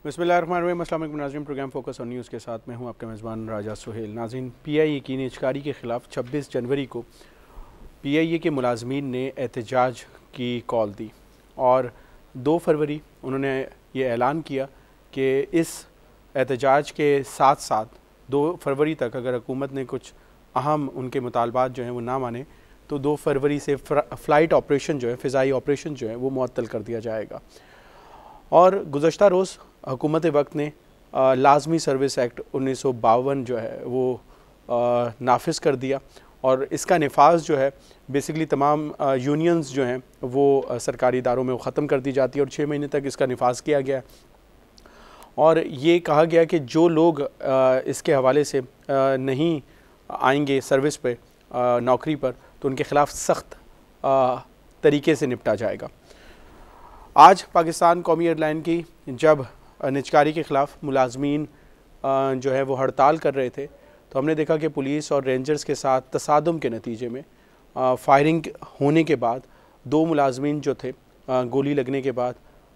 बिस्मिल्लाहिर्रहमानिर्रहीम। अस्सलाम वालेकुम नाज़रीन, प्रोग्राम फोकस ऑन न्यूज़ के साथ मैं हूं आपका मेज़बान राजा सुहेल। नाज़रीन, पीआईए की निजकारी के ख़िलाफ़ 26 जनवरी को पीआईए के मुलाजमीन ने एहतजाज की कॉल दी और 2 फरवरी उन्होंने ये ऐलान किया कि इस एहतजाज के साथ साथ 2 फरवरी तक अगर हुकूमत ने कुछ अहम उनके मुतालबात जो हैं वो ना माने तो 2 फरवरी से फ़्लाइट ऑपरेशन जो है, फ़िज़ाई ऑपरेशन जो है वो मुअत्तल कर दिया जाएगा। और गुज़श्ता रोज़ हुकूमत वक्त ने लाजमी सर्विस एक्ट 1952 जो है वो नाफिज कर दिया और इसका नफाज जो है बेसिकली तमाम यूनियंस जो हैं वो सरकारी इदारों में वो ख़त्म कर दी जाती है और 6 महीने तक इसका नफाज किया गया और ये कहा गया कि जो लोग इसके हवाले से नहीं आएंगे सर्विस पे नौकरी पर तो उनके ख़िलाफ़ सख्त तरीके से निपटा जाएगा। आज पाकिस्तान कौमी एयरलाइन की जब निजकारी के ख़िलाफ़ मुलाजमीन जो है वो हड़ताल कर रहे थे तो हमने देखा कि पुलिस और रेंजर्स के साथ तसादम के नतीजे में फायरिंग होने के बाद 2 मुलाजमीन जो थे गोली लगने के बाद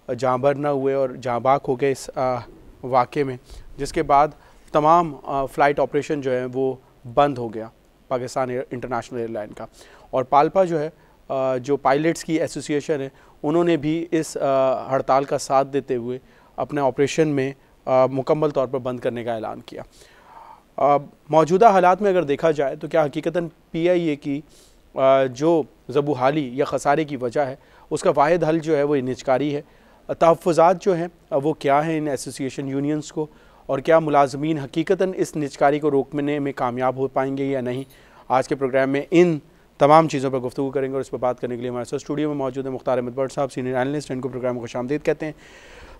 जाँबर न हुए और जाँ बाक हो गए इस वाक़े में, जिसके बाद तमाम फ़्लाइट ऑपरेशन जो है वो बंद हो गया पाकिस्तान इंटरनेशनल एयरलाइन का। और पालपा जो है जो पायलट्स की एसोसिएशन है उन्होंने भी इस हड़ताल का साथ देते हुए अपने ऑपरेशन में मुकम्मल तौर पर बंद करने का ऐलान किया। मौजूदा हालात में अगर देखा जाए तो क्या हकीकतन पीआईए की जो ज़बूहाली या ख़सारे की वजह है उसका वाहिद हल जो है वो निजकारी है। तहफ़्फ़ुज़ात जो हैं वो क्या हैं इन एसोसिएशन यूनियंस को और क्या मुलाजमीन हकीकतन इस निजकारी को रोकने में कामयाब हो पाएंगे या नहीं, आज के प्रोग्राम में इन तमाम चीज़ों पर गुफ्तगू करेंगे और इस पर बात करने के लिए हमारे साथ स्टूडियो में मौजूद है मुख्तार अहमद भट्ट साहब, सीनियर एनालिस्ट, इनको प्रोग्राम को खुशामदीद कहते हैं।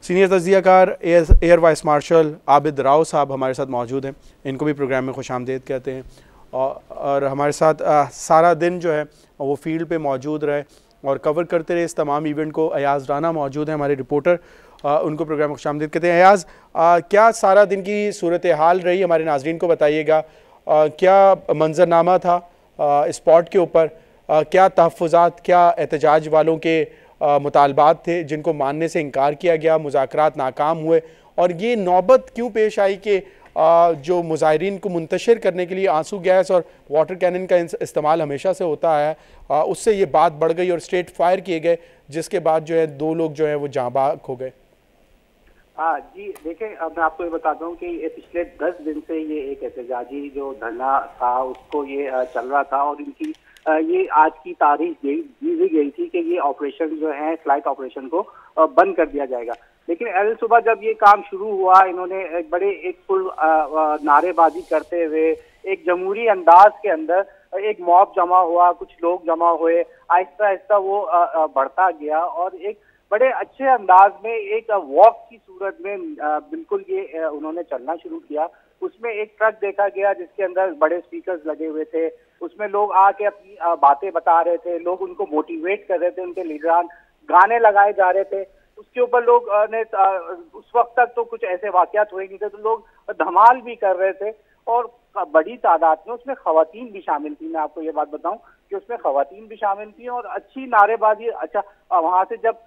सीनियर तज़कियाकार air vice marshal Abid Rao साहब हमारे साथ मौजूद हैं, इनको भी प्रोग्राम में खुशामदीद कहते हैं। और हमारे साथ सारा दिन जो है वो फील्ड पे मौजूद रहे और कवर करते रहे इस तमाम इवेंट को अयाज़ राना मौजूद हैं, हमारे रिपोर्टर, उनको प्रोग्राम में खुशामदीद कहते हैं। अयाज़, क्या सारा दिन की सूरत हाल रही, हमारे नाज़रीन को बताइएगा। क्या मंजरनामा था स्पॉट के ऊपर, क्या तहफ़्फ़ुज़ात, क्या एहतजाज वालों के मुतालबात थे जिनको मानने से इनकार किया गया, मुज़ाकरात नाकाम हुए और ये नौबत क्यों पेश आई कि जो मुज़ाहिरीन को मुंतशिर करने के लिए आंसू गैस और वाटर कैनन का इस्तेमाल हमेशा से होता है, उससे ये बात बढ़ गई और स्ट्रेट फायर किए गए, जिसके बाद जो है 2 लोग जो है वो जाँ बाक हो गए। जी देखिए, मैं आपको ये बताता हूँ कि पिछले 10 दिन से ये एक एहतजाजी जो धरना था उसको ये चल रहा था और इनकी ये आज की तारीख दी गई थी कि ये ऑपरेशन जो है फ्लाइट ऑपरेशन को बंद कर दिया जाएगा। लेकिन कल सुबह जब ये काम शुरू हुआ, इन्होंने एक फुल नारेबाजी करते हुए एक जमहूरी अंदाज के अंदर एक मॉब जमा हुआ, कुछ लोग जमा हुए, आहिस्ता आहिस्ता वो बढ़ता गया और एक बड़े अच्छे अंदाज में एक वॉक की सूरत में बिल्कुल ये उन्होंने चलना शुरू किया। उसमें एक ट्रक देखा गया जिसके अंदर बड़े स्पीकर्स लगे हुए थे, उसमें लोग आके अपनी बातें बता रहे थे, लोग उनको मोटिवेट कर रहे थे, उनके लीडरान गाने लगाए जा रहे थे। उसके ऊपर लोग ने उस वक्त तक तो कुछ ऐसे वाकयात हुए नहीं थे तो लोग धमाल भी कर रहे थे और बड़ी तादाद में उसमें खवातीन भी शामिल थी। मैं आपको ये बात बताऊं कि उसमें खवातीन भी शामिल थी और अच्छी नारेबाजी। अच्छा, वहां से जब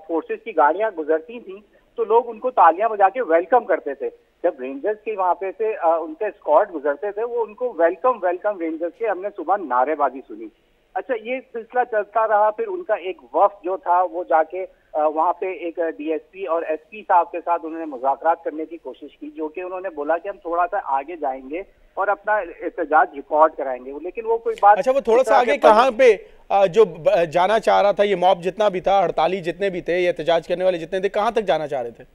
फोर्सेस की गाड़ियां गुजरती थी तो लोग उनको तालियां बजा के वेलकम करते थे। जब रेंजर्स के वहां पे से उनके स्क्वाड गुजरते थे वो उनको वेलकम रेंजर्स के हमने सुबह नारेबाजी सुनी। अच्छा, ये सिलसिला चलता रहा। फिर उनका एक वफ्द जो था वो जाके वहां पे एक डीएसपी और एसपी साहब के साथ उन्होंने मुज़ाकरात करने की कोशिश की, जो कि उन्होंने बोला कि हम थोड़ा सा आगे जाएंगे और अपना एहतजाज रिकॉर्ड कराएंगे, लेकिन वो कोई बात। अच्छा, वो थोड़ा सा आगे कहाँ पे जो जाना चाह रहा था, ये मॉब जितना भी था, हड़ताली जितने भी थे, ये एहतजाज करने वाले जितने थे, कहाँ तक जाना चाह रहे थे?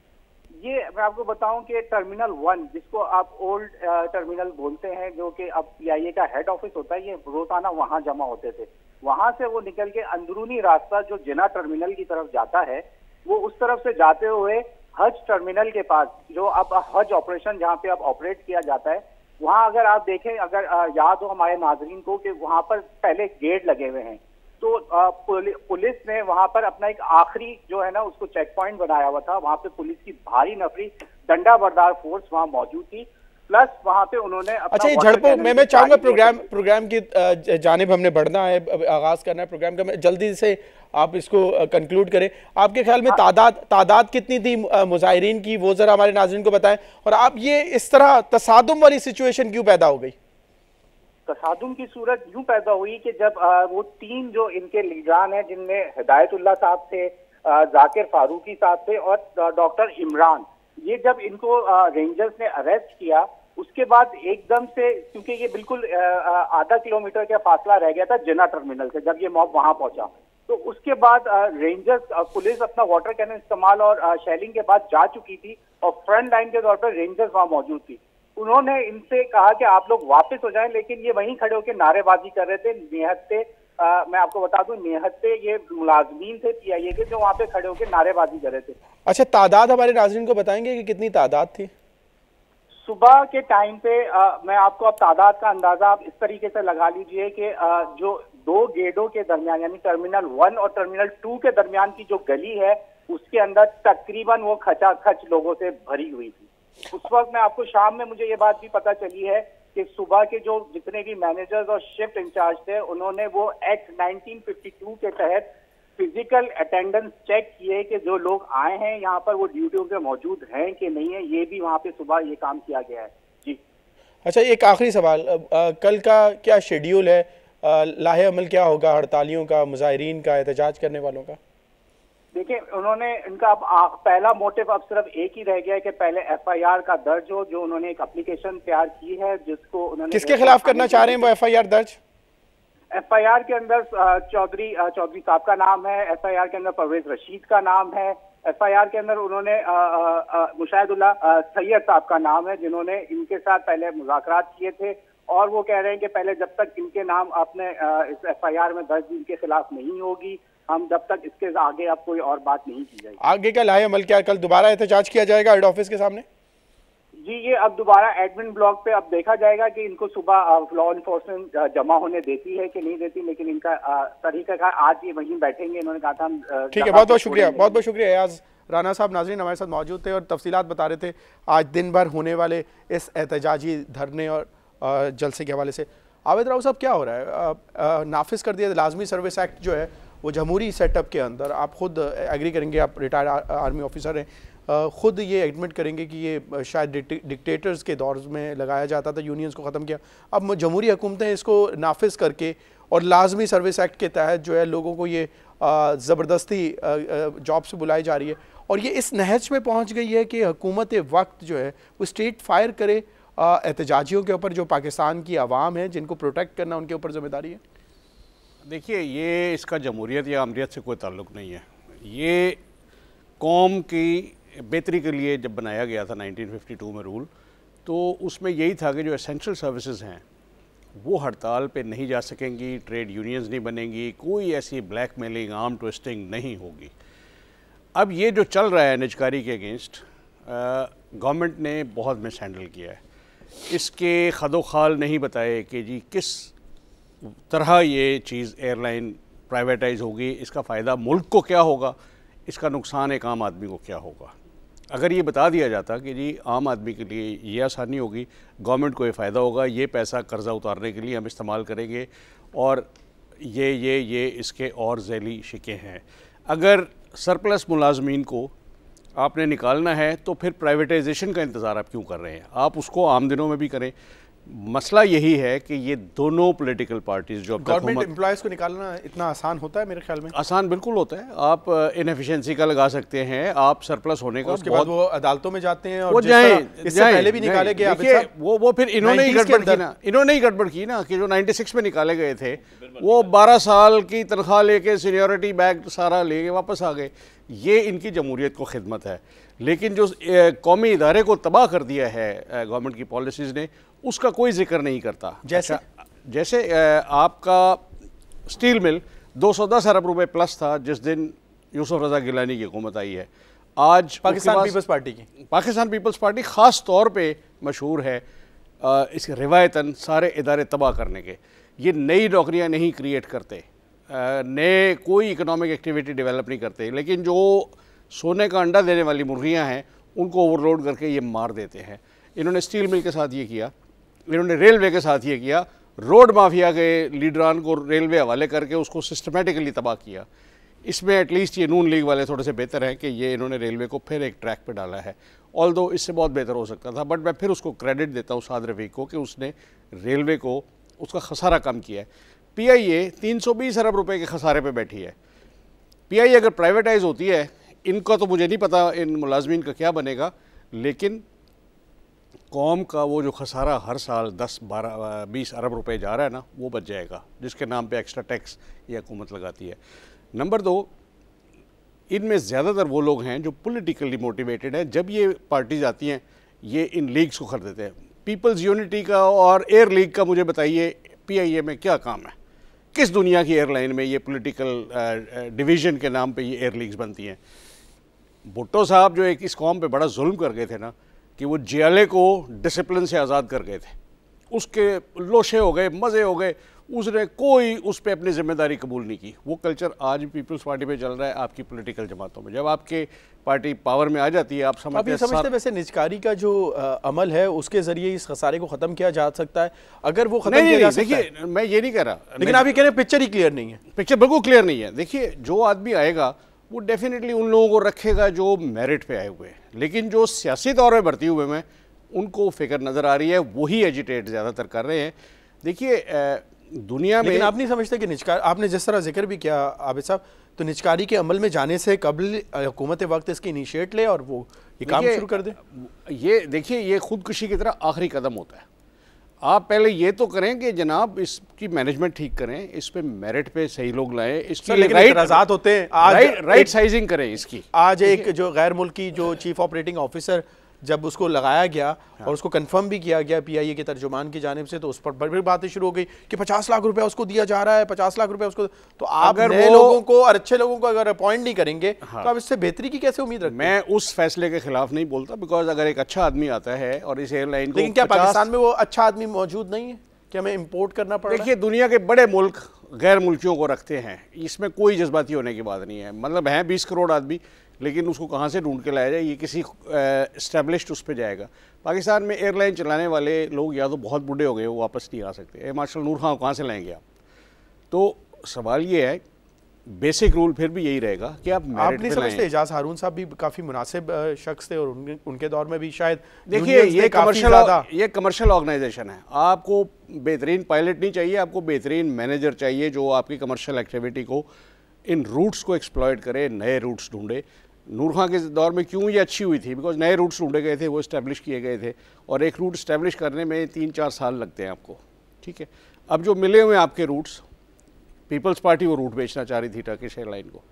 ये मैं आपको बताऊं कि टर्मिनल 1, जिसको आप ओल्ड टर्मिनल बोलते हैं, जो कि अब पीआईए का हेड ऑफिस होता है, ये रोजाना वहां जमा होते थे। वहां से वो निकल के अंदरूनी रास्ता जो जिना टर्मिनल की तरफ जाता है, वो उस तरफ से जाते हुए हज टर्मिनल के पास, जो अब हज ऑपरेशन जहाँ पे अब ऑपरेट किया जाता है, वहां अगर आप देखें, अगर याद हो हमारे नाजरीन को कि वहां पर पहले गेट लगे हुए हैं, तो पुलिस ने वहां पर अपना एक आखिरी जो है ना उसको चेक पॉइंट बनाया हुआ था। वहां पे पुलिस की भारी नफरी डंडा बरदार फोर्स वहां मौजूद थी प्लस वहां पे उन्होंने अच्छा, ये झड़पों मैं चाहूंगा प्रोग्राम की जानिब हमने बढ़ना है, आगाज करना है प्रोग्राम का, मैं जल्दी से आप इसको कंक्लूड करें। आपके ख्याल में तादाद कितनी थी मुजाहिरीन की, वो जरा हमारे नाज़रीन को बताएं। और आप ये इस तरह तसादुम वाली सिचुएशन क्यों पैदा हो गई? तसादुम की सूरत यूं पैदा हुई कि जब वो तीन जो इनके लीडरान हैं, जिनमें हिदायतुल्लाह साहब थे, जाकिर फारूकी साहब थे और डॉक्टर इमरान, ये जब इनको रेंजर्स ने अरेस्ट किया, उसके बाद एकदम से, क्योंकि ये बिल्कुल आधा किलोमीटर का फासला रह गया था जिन्ना टर्मिनल से, जब ये मॉब वहां पहुंचा, तो उसके बाद रेंजर्स पुलिस अपना वाटर कैनन इस्तेमाल और शेलिंग के बाद जा चुकी थी और फ्रंट लाइन के तौर पर रेंजर्स वहां मौजूद थी। उन्होंने इनसे कहा कि आप लोग वापस हो जाएं, लेकिन ये वहीं खड़े होकर नारेबाजी कर रहे थे। निहत्ते मैं आपको बता दूं, निहत्ते ये मुलाजमीन थे PIA के, जो वहां पे खड़े होकर नारेबाजी कर रहे थे। अच्छा, तादाद हमारे नाज़रीन को बताएंगे कि कितनी तादाद थी? सुबह के टाइम पे मैं आपको अब तादाद का अंदाजा आप इस तरीके से लगा लीजिए कि जो दो गेटों के दरमियान, यानी टर्मिनल 1 और टर्मिनल 2 के दरमियान की जो गली है, उसके अंदर तकरीबन वो खचाखच लोगों से भरी हुई थी। उस वक्त मैं आपको शाम में मुझे ये बात भी पता चली है कि सुबह के जो जितने भी मैनेजर्स और शिफ्ट इंचार्ज थे, उन्होंने वो एक्ट 1952 के तहत फिजिकल अटेंडेंस चेक किए कि जो लोग आए हैं यहाँ पर वो ड्यूटियों पे मौजूद हैं कि नहीं है। ये भी वहाँ पे सुबह ये काम किया गया है जी। अच्छा, एक आखिरी सवाल, कल का क्या शेड्यूल है? लाहे अमल क्या होगा हड़तालियों का, मुजाहिरीन का, एहतजाज करने वालों का? देखिए, उन्होंने इनका पहला मोटिव अब सिर्फ एक ही रह गया है कि पहले FIR का दर्ज हो, जो उन्होंने एक एप्लीकेशन तैयार की है, जिसको उन्होंने किसके खिलाफ करना चाह रहे हैं वो FIR दर्ज? FIR के अंदर चौधरी साहब का नाम है, FIR के अंदर परवेज रशीद का नाम है, FIR के अंदर उन्होंने मुशाहिदुल्लाह सैयद साहब का नाम है, जिन्होंने इनके साथ पहले मुज़ाकरात किए थे। और वो कह रहे हैं कि पहले जब तक इनके नाम आपने इस FIR में दर्ज इनके खिलाफ नहीं होगी, हम जब तक इसके आगे अब कोई और बात नहीं की जाएगी। आगे का लाहे अमल क्या? कल दोबारा एहतजाज किया जाएगा हेड ऑफिस के सामने? जी, ये अब दोबारा एडमिन ब्लॉक पे अब देखा जाएगा कि इनको सुबह लॉ इन्फोर्समेंट जमा होने देती है कि नहीं देती, लेकिन इनका तरीका आज ये वहीं बैठेंगे। इन्होंने कहा था ठीक है, बहुत बहुत शुक्रिया, बहुत बहुत शुक्रिया। एयाज राना साहब नाज़रीन हमारे साथ मौजूद थे और तफसीलात बता रहे थे आज दिन भर होने वाले इस एहतजाजी धरने और जलसे के हवाले से। आवेद राव साहब, क्या हो रहा है? नाफिज कर दिया लाजमी सर्विस एक्ट जो है वो जमहूरी सेटअप के अंदर, आप खुद एग्री करेंगे, आप रिटायर्ड आर्मी ऑफिसर हैं, खुद ये एडमिट करेंगे कि ये शायद डिक्टेटर्स के दौर में लगाया जाता था, यूनियंस को ख़त्म किया। अब जमहूरी हुकूमतें इसको नाफिज करके और लाजमी सर्विस एक्ट के तहत जो है लोगों को ये ज़बरदस्ती जॉब से बुलाई जा रही है और ये इस नहज में पहुँच गई है कि हुकूमत वक्त जो है वो स्ट्रेट फायर करे एहतजाजियों के ऊपर, जो पाकिस्तान की आवाम है जिनको प्रोटेक्ट करना उनके ऊपर जिम्मेदारी है। देखिए, ये इसका जमहूरियत या अमरीत से कोई ताल्लुक़ नहीं है। ये कौम की बेहतरी के लिए जब बनाया गया था 1952 में रूल, तो उसमें यही था कि जो एसेंशियल सर्विसेज हैं वो हड़ताल पे नहीं जा सकेंगी, ट्रेड यूनियंस नहीं बनेंगी, कोई ऐसी ब्लैकमेलिंग, आर्म ट्विस्टिंग नहीं होगी। अब ये जो चल रहा है निजकारी के अगेंस्ट, गवर्नमेंट ने बहुत मिस हैंडल किया है। इसके खदोखाल नहीं बताए कि जी किस तरह ये चीज़ एयरलाइन प्राइवेटाइज होगी, इसका फ़ायदा मुल्क को क्या होगा, इसका नुकसान एक आम आदमी को क्या होगा। अगर ये बता दिया जाता कि जी आम आदमी के लिए ये आसानी होगी, गवर्नमेंट को ये फ़ायदा होगा, ये पैसा कर्ज़ा उतारने के लिए हम इस्तेमाल करेंगे और ये इसके और झैली शिके हैं। अगर सरप्लस मुलाजमीन को आपने निकालना है तो फिर प्राइवेटाइजेशन का इंतज़ार आप क्यों कर रहे हैं? आप उसको आम दिनों में भी करें। मसला यही है कि ये दोनों पॉलिटिकल पार्टीज जो गवर्नमेंट एम्प्लॉयज़ को निकालना इतना आसान होता है? मेरे ख्याल में आसान बिल्कुल होता है। आप इनएफिशिएंसी का लगा सकते हैं, आप सरप्लस होने का, उसके बाद वो अदालतों में जाते हैं और वो इससे पहले भी निकाले गए। देखिए, वो फिर इन्होंने ही गड़बड़ की ना कि जो 96 में निकाले गए थे वो 12 साल की तनख्वाह लेके सीनियोरिटी बैग सारा लेके वापस आ गए। ये इनकी जमहूरियत को खिदमत है। लेकिन जो कौमी इदारे को तबाह कर दिया है गवर्नमेंट की पॉलिसीज़ ने, उसका कोई जिक्र नहीं करता। जैसे आपका स्टील मिल 210 अरब रुपए प्लस था जिस दिन यूसुफ रज़ा गिलानी की हुकूमत आई है। आज पाकिस्तान पीपल्स पार्टी ख़ास तौर पे मशहूर है इसके रिवायतन सारे इदारे तबाह करने के। ये नई नौकरियां नहीं क्रिएट करते, नए कोई इकोनॉमिक एक्टिविटी डेवलप नहीं करते, लेकिन जो सोने का अंडा देने वाली मुर्गियां हैं उनको ओवरलोड करके ये मार देते हैं। इन्होंने स्टील मिल के साथ ये किया, इन्होंने रेलवे के साथ ये किया, रोड माफिया के लीडरान को रेलवे हवाले करके उसको सिस्टमेटिकली तबाह किया। इसमें एटलीस्ट ये नून लीग वाले थोड़े से बेहतर हैं कि ये इन्होंने रेलवे को फिर एक ट्रैक पे डाला है, ऑल्दो इससे बहुत बेहतर हो सकता था, बट मैं फिर उसको क्रेडिट देता हूँ साद रफ़ीक को कि उसने रेलवे को उसका खसारा कम किया है। PIA 320 अरब रुपए के खसारे पे बैठी है। PIA अगर प्राइवेटाइज होती है, इनका तो मुझे नहीं पता इन मुलाजमीन का क्या बनेगा, लेकिन कौम का वो जो खसारा हर साल 10-12-20 अरब रुपए जा रहा है ना, वो बच जाएगा, जिसके नाम पे एक्स्ट्रा टैक्स ये हुकूमत लगाती है। नंबर 2, इनमें ज़्यादातर वो लोग हैं जो पॉलिटिकली मोटिवेटेड हैं। जब ये पार्टीज आती हैं, ये इन लीग्स को खरीदते हैं। पीपल्स यूनिटी का और एयर लीग का मुझे बताइए PIA में क्या काम है? किस दुनिया की एयरलाइन में ये पॉलिटिकल डिवीज़न के नाम पे ये एयर लीग्स बनती हैं? भुट्टो साहब जो एक इस कौम पे बड़ा जुल्म कर गए थे ना, कि वो जियाले को डिसिप्लिन से आज़ाद कर गए थे, उसके लोशे हो गए, मज़े हो गए, उसने कोई उस पर अपनी जिम्मेदारी कबूल नहीं की। वो कल्चर आज भी पीपल्स पार्टी में चल रहा है, आपकी पॉलिटिकल जमातों में। जब आपके पार्टी पावर में आ जाती है, आप समझते हैं वैसे निजकारी का जो अमल है उसके जरिए इस खसारे को खत्म किया जा सकता है, अगर वो खत्म किया जा सकता है। देखिए, मैं ये नहीं कह रहा, लेकिन आप ये कह रहे हैं पिक्चर ही क्लियर नहीं है। पिक्चर बिल्कुल क्लियर नहीं है। देखिए, जो आदमी आएगा वो डेफिनेटली उन लोगों को रखेगा जो मेरिट पे आए हुए हैं, लेकिन जो सियासी तौर पर भर्ती हुए हैं उनको फिक्र नज़र आ रही है, वही एजिटेट ज़्यादातर कर रहे हैं। देखिए, दुनिया में, लेकिन आप नहीं समझते कि निजकार, आपने जिस तरह जिक्र भी किया आबिद साहब, तो निजकारी के अमल में जाने से कबल हुकूमत वक्त इसकी इनिशिएट ले और वो ये काम शुरू कर दे। ये देखिए, ये खुदकुशी की तरह आखिरी कदम होता है। आप पहले ये तो करें कि जनाब इसकी मैनेजमेंट ठीक करें, इस पे मेरिट पे सही लोग लाएं, इसकी राइट होते हैं, आज राइट साइजिंग करें इसकी। आज एक जो गैर मुल्की जो चीफ ऑपरेटिंग ऑफिसर जब उसको लगाया गया और उसको कंफर्म भी किया गया PIA के तर्जुमान की जानिब से, तो उस पर बड़ी बातें शुरू हो गई कि 50 लाख रुपए उसको दिया जा रहा है, 50 लाख रुपए उसको। तो आप नए लोगों को और अच्छे लोगों को अगर अपॉइंट नहीं करेंगे, तो आप इससे बेहतरी की कैसे उम्मीद रखते हैं? मैं उस फैसले के खिलाफ नहीं बोलता, बिकॉज अगर एक अच्छा आदमी आता है और इस एयरलाइन को, लेकिन क्या पाकिस्तान में वो अच्छा आदमी मौजूद नहीं है? क्या हमें इम्पोर्ट करना पड़ रहा है? देखिए, दुनिया के बड़े मुल्क गैर मुल्कियों को रखते हैं, इसमें कोई जज्बाती होने की बात नहीं है। मतलब हैं 20 करोड़ आदमी, लेकिन उसको कहाँ से ढूंढ के लाया जाए, ये किसी इस्टेब्लिश्ड उस पर जाएगा। पाकिस्तान में एयरलाइन चलाने वाले लोग या तो बहुत बूढ़े हो गए, वो वापस नहीं आ सकते। मार्शल नूर खान कहाँ से लाएंगे आप? तो सवाल ये है, बेसिक रूल फिर भी यही रहेगा कि आप नहीं समझते एजाज हारून साहब भी काफ़ी मुनासिब शख्स थे और उनके दौर में भी शायद, देखिए, ये कमर्शियल ऑर्गेनाइजेशन है। आपको बेहतरीन पायलट नहीं चाहिए, आपको बेहतरीन मैनेजर चाहिए जो आपकी कमर्शियल एक्टिविटी को, इन रूट्स को एक्सप्लॉयट करे, नए रूट्स ढूंढे। नूर खान के दौर में क्यों ये अच्छी हुई थी? बिकॉज नए रूट्स ढूंढे गए थे, वो इस्टेब्लिश किए गए थे, और एक रूट इस्टेब्लिश करने में 3-4 साल लगते हैं आपको, ठीक है। अब जो मिले हुए आपके रूट्स, पीपल्स पार्टी वो रूट बेचना चाह रही थी टर्किश एयरलाइन को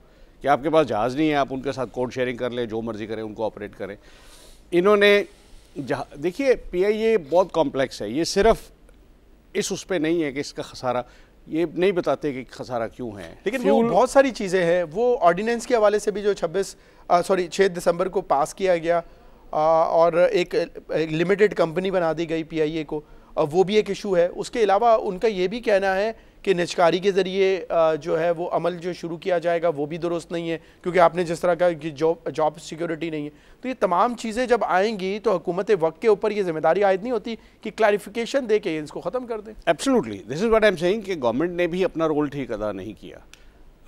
कि आपके पास जहाज़ नहीं है, आप उनके साथ कोड शेयरिंग कर लें, जो मर्जी करें, उनको ऑपरेट करें। इन्होंने देखिए, PIA बहुत कॉम्प्लेक्स है, ये सिर्फ इस उस पर नहीं है कि इसका खसारा, ये नहीं बताते कि खसारा क्यों है, लेकिन वो बहुत सारी चीज़ें हैं। वो ऑर्डिनेंस के हवाले से भी जो 6 दिसंबर को पास किया गया और एक लिमिटेड कंपनी बना दी गई PIA को, वो भी एक इशू है। उसके अलावा उनका ये भी कहना है कि निजकारी के ज़रिए जो है वो अमल जो शुरू किया जाएगा वो भी दुरुस्त नहीं है, क्योंकि आपने जिस तरह का कि जॉब सिक्योरिटी नहीं है। तो ये तमाम चीज़ें जब आएंगी तो हुकूमत वक्त के ऊपर ये जिम्मेदारी आयद नहीं होती कि क्लैरिफिकेशन दे के इसको ख़त्म कर दें। Absolutely, this is what I am saying कि गवर्नमेंट ने भी अपना रोल ठीक अदा नहीं किया।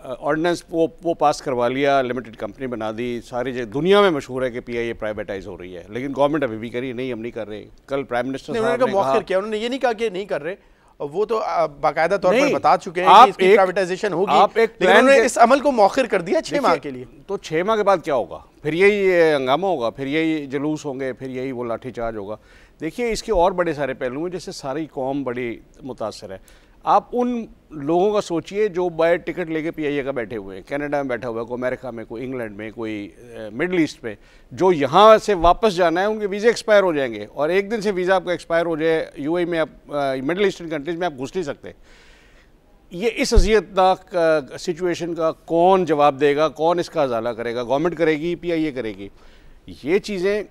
ऑर्डिनेंस वो पास करवा लिया, लिमिटेड कंपनी बना दी, सारी दुनिया में मशहूर है कि PIA प्राइवेटाइज हो रही है, लेकिन गवर्नमेंट अभी भी करी नहीं, हम नहीं कर रहे। कल प्राइम मिनिस्टर साहब ने मौखिर किया, उन्होंने ये नहीं कहा कि नहीं कर रहे, वो तो बाकायदा तौर पर बता चुके हैं कि इसकी प्राइवेटाइजेशन होगी। आप एक प्लान, इस अमल को मौखिर कर दिया 6 माह के लिए। तो 6 माह के बाद क्या होगा? फिर यही हंगामा होगा, फिर यही जुलूस होंगे, फिर यही वो लाठीचार्ज होगा। देखिए, इसके और बड़े सारे पहलू हैं जिससे सारी कौम बड़ी मुतासर है। आप उन लोगों का सोचिए जो बाय टिकट लेके PIA का बैठे हुए हैं, कनाडा में बैठा हुआ है, कोई अमेरिका में, कोई इंग्लैंड में, कोई मिडल ईस्ट में, जो यहाँ से वापस जाना है, उनके वीज़े एक्सपायर हो जाएंगे, और एक दिन से वीज़ा आपका एक्सपायर हो जाए UAE में, आप मिडल ईस्टर्न कंट्रीज़ में आप घुस नहीं सकते। ये इस अजियतनाक सिचुएशन का कौन जवाब देगा, कौन इसका अजाला करेगा? गवर्नमेंट करेगी, PIA करेगी? ये चीज़ें